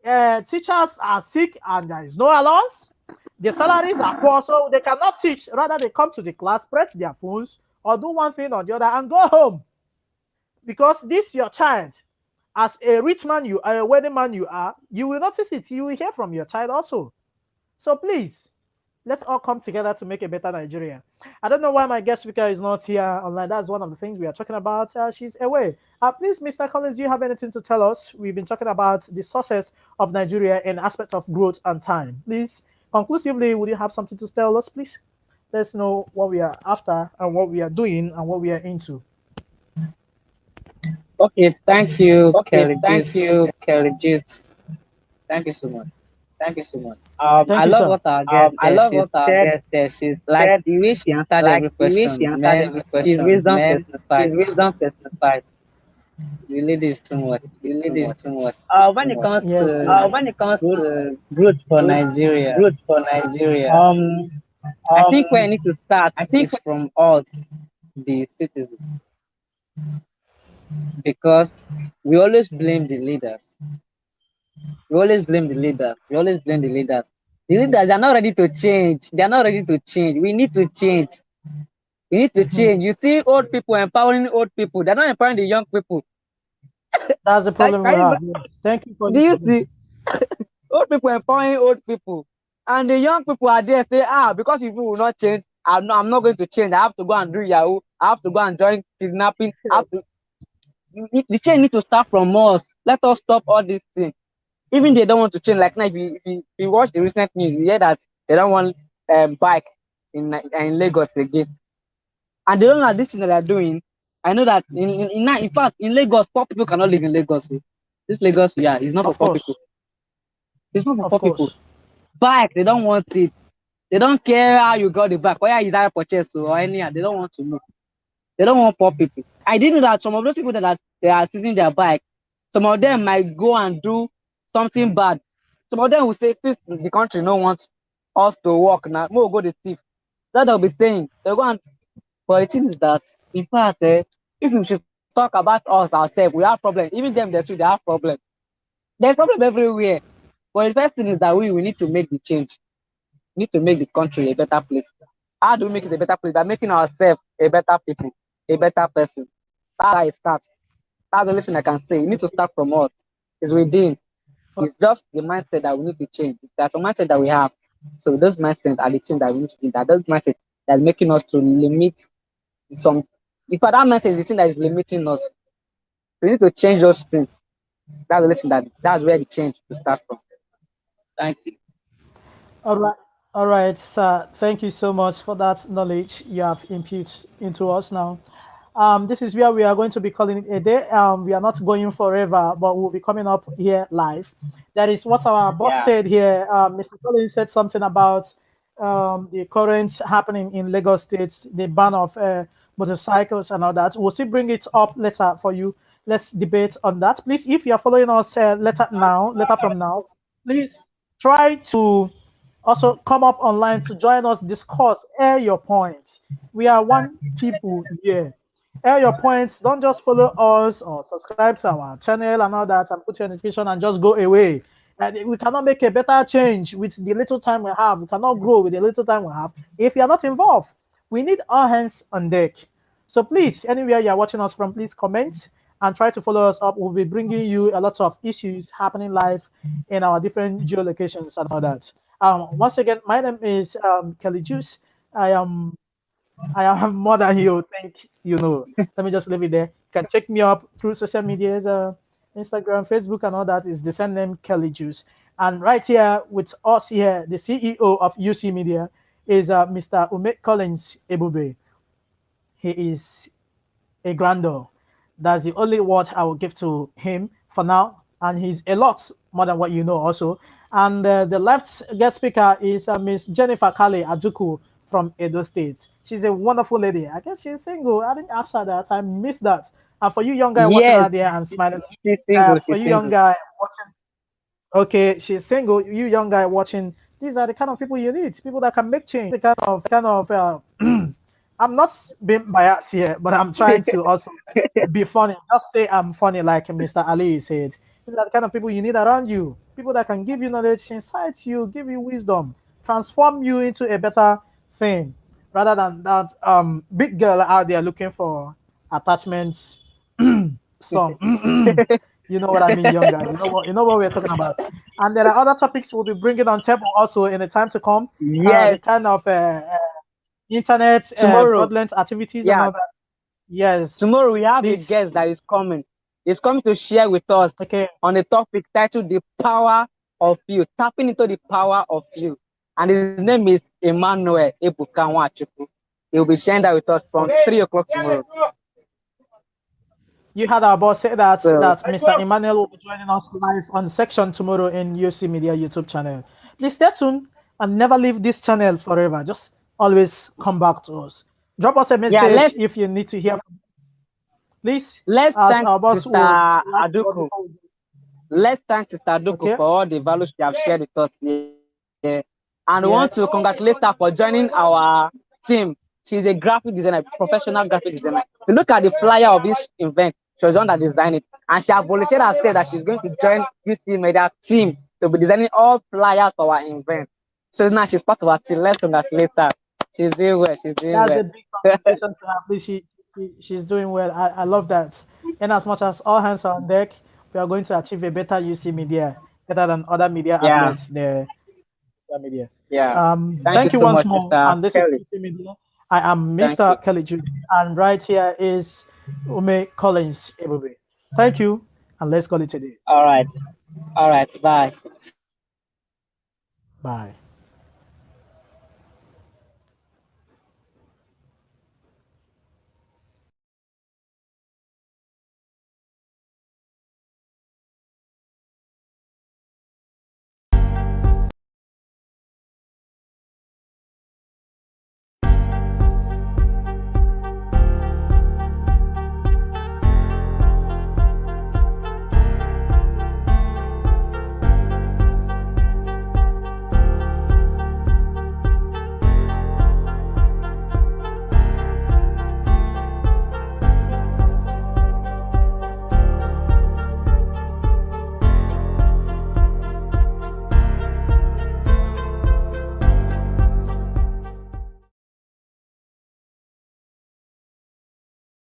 Teachers are sick and there is no allowance. The salaries are poor, so they cannot teach. Rather, they come to the class, press their phones, or do one thing or the other and go home. Because this your child, as a rich man you are, a wealthy man you are, you will notice it. You will hear from your child also. So please, let's all come together to make a better Nigeria. I don't know why my guest speaker is not here online. That's one of the things we are talking about. She's away. Please, Mr. Collins, do you have anything to tell us? We've been talking about the sources of Nigeria and aspects of growth and time. Please, conclusively, would you have something to tell us, please? Let's know what we are after and what we are doing and what we are into. Okay, thank you, Kelly. Thank you, Kelly Juice. Thank you so much. Thank you so much. I love what our guest said. She's like the way she answered every question, man. His wisdom testified. His wisdom testified. The lady is too much. The lady is too much. When it comes to growth for Nigeria, I think where I need to start is from us, the citizens, because we always blame the leaders. We always blame the leaders. We always blame the leaders. The leaders are not ready to change. They are not ready to change. We need to change. We need to change. You see old people empowering old people. They're not empowering the young people. That's the problem we have. Thank you for do you see old people empowering old people, and the young people are there say, because if you will not change, I'm not going to change. I have to go and do Yahoo. I have to go and join kidnapping. The change needs to start from us. Let us stop all these things. Even they don't want to change. Like now, if you watch the recent news, you hear that they don't want bike in Lagos again, and they don't know this thing that they're doing. I know that in fact in Lagos, poor people cannot live in Lagos. This Lagos, it's not for poor people. It's not for poor people. Bike, they don't want it. They don't care how you got the bike, whether it's that purchase or any. They don't want to know. They don't want poor people. I didn't know that some of those people that they are seizing their bike, some of them might go and do something bad. Some of them will say, since the country don't want us to work now, we'll go to thief. That they'll be saying. They'll go and, but the thing is that, in fact, if we should talk about us ourselves, we have problems. Even them, they have problems. There's problem everywhere. But the first thing is that we need to make the change. We need to make the country a better place. How do we make it a better place? By making ourselves a better people, a better person. That's how it starts. That's the only thing I can say. You need to start from us. It's within. It's just the mindset that we need to change. That's a mindset that we have. So those mindsets are the things that we need to do. Those mindsets that are making us to limit some. If that mindset is the thing that is limiting us, we need to change those things. That's the lesson that's where the change will start from. Thank you. All right, sir. Thank you so much for that knowledge you have imputed into us now. This is where we are going to be calling it a day. We are not going forever, but we'll be coming up here live. That is what our boss said here. Mr. Collins said something about the current happening in Lagos State, the ban of motorcycles and all that. We'll still bring it up later for you. Let's debate on that. Please, if you are following us later from now, please try to also come up online to join us, discuss, air your points. We are one people here. Air your points. Don't just follow us or subscribe to our channel and all that and put your notification and just go away. And we cannot make a better change with the little time we have. We cannot grow with the little time we have if you are not involved. We need all hands on deck. So please, anywhere you are watching us from, please comment and try to follow us up. We'll be bringing you a lot of issues happening live in our different geolocations and all that. Once again, my name is Kelly Juice. I am more than you think you know. Let me just leave it there. You can check me up through social medias, Instagram, Facebook, and all that. Is the same name, Kelly Juice. And right here with us here, the CEO of UC Media is Mr. Umeh Collins Ebube. He is a grandeur. That's the only word I will give to him for now. And he's a lot more than what you know also. And the left guest speaker is Miss Jennifer Carly Aduku from Edo State. She's a wonderful lady. I guess she's single. I didn't ask her that. I missed that. And for you young guy watching Yes, out there and smiling, she's single. for She's you young single. guy watching, okay, she's single. You young guy watching, these are the kind of people you need. People that can make change. The kind of I'm not being biased here, but I'm trying to also be funny. Just say I'm funny, like Mr. Ali said. These are the kind of people you need around you. People that can give you knowledge, incite you, give you wisdom, transform you into a better thing, rather than that big girl out there looking for attachments. Some, you know what I mean, young guy. You know what we're talking about. And there are other topics we'll be bringing on table also in the time to come. The Yes, kind of internet tomorrow. fraudulent activities and Yeah, all that. Yes, tomorrow we have a please. guest that is coming. He's coming to share with us Okay. on a topic titled "The Power of You," tapping into the power of you. And his name is Emmanuel Ebuka. He will be sharing that with us from 3 o'clock tomorrow. You had our boss say that So Mr. Emmanuel will be joining us live on section tomorrow in UC Media YouTube channel. Please stay tuned and never leave this channel forever. Just always come back to us. Drop us a yeah, message if you need to hear. Please, let's as thank our boss was Sister last word Aduku. before we go. Let's thank Sister Aduku Okay. for all the values she have shared with us here. And we want to Yes. congratulate her for joining our team. She's a graphic designer, professional graphic designer. If you look at the flyer of this event, she was the one that designed it. And she has volunteered herself that she's going to join UC Media team to be designing all flyers for our event. So now she's part of our team. Let's congratulate her. She's doing well. She's doing That's well. a big congratulations to her. Please, she's doing well. I love that. In as much as all hands are on deck, we are going to achieve a better UC media, better than other media Yeah, outlets there. Media. yeah. Thank you Thank you so once much, more. Mr. And this is Kelly. UC Media. I am Thank you. Mr. Kelly Jude, and right here is Umeh Collins Ebube. Thank you, and let's call it a day. All right. All right. Bye. Bye.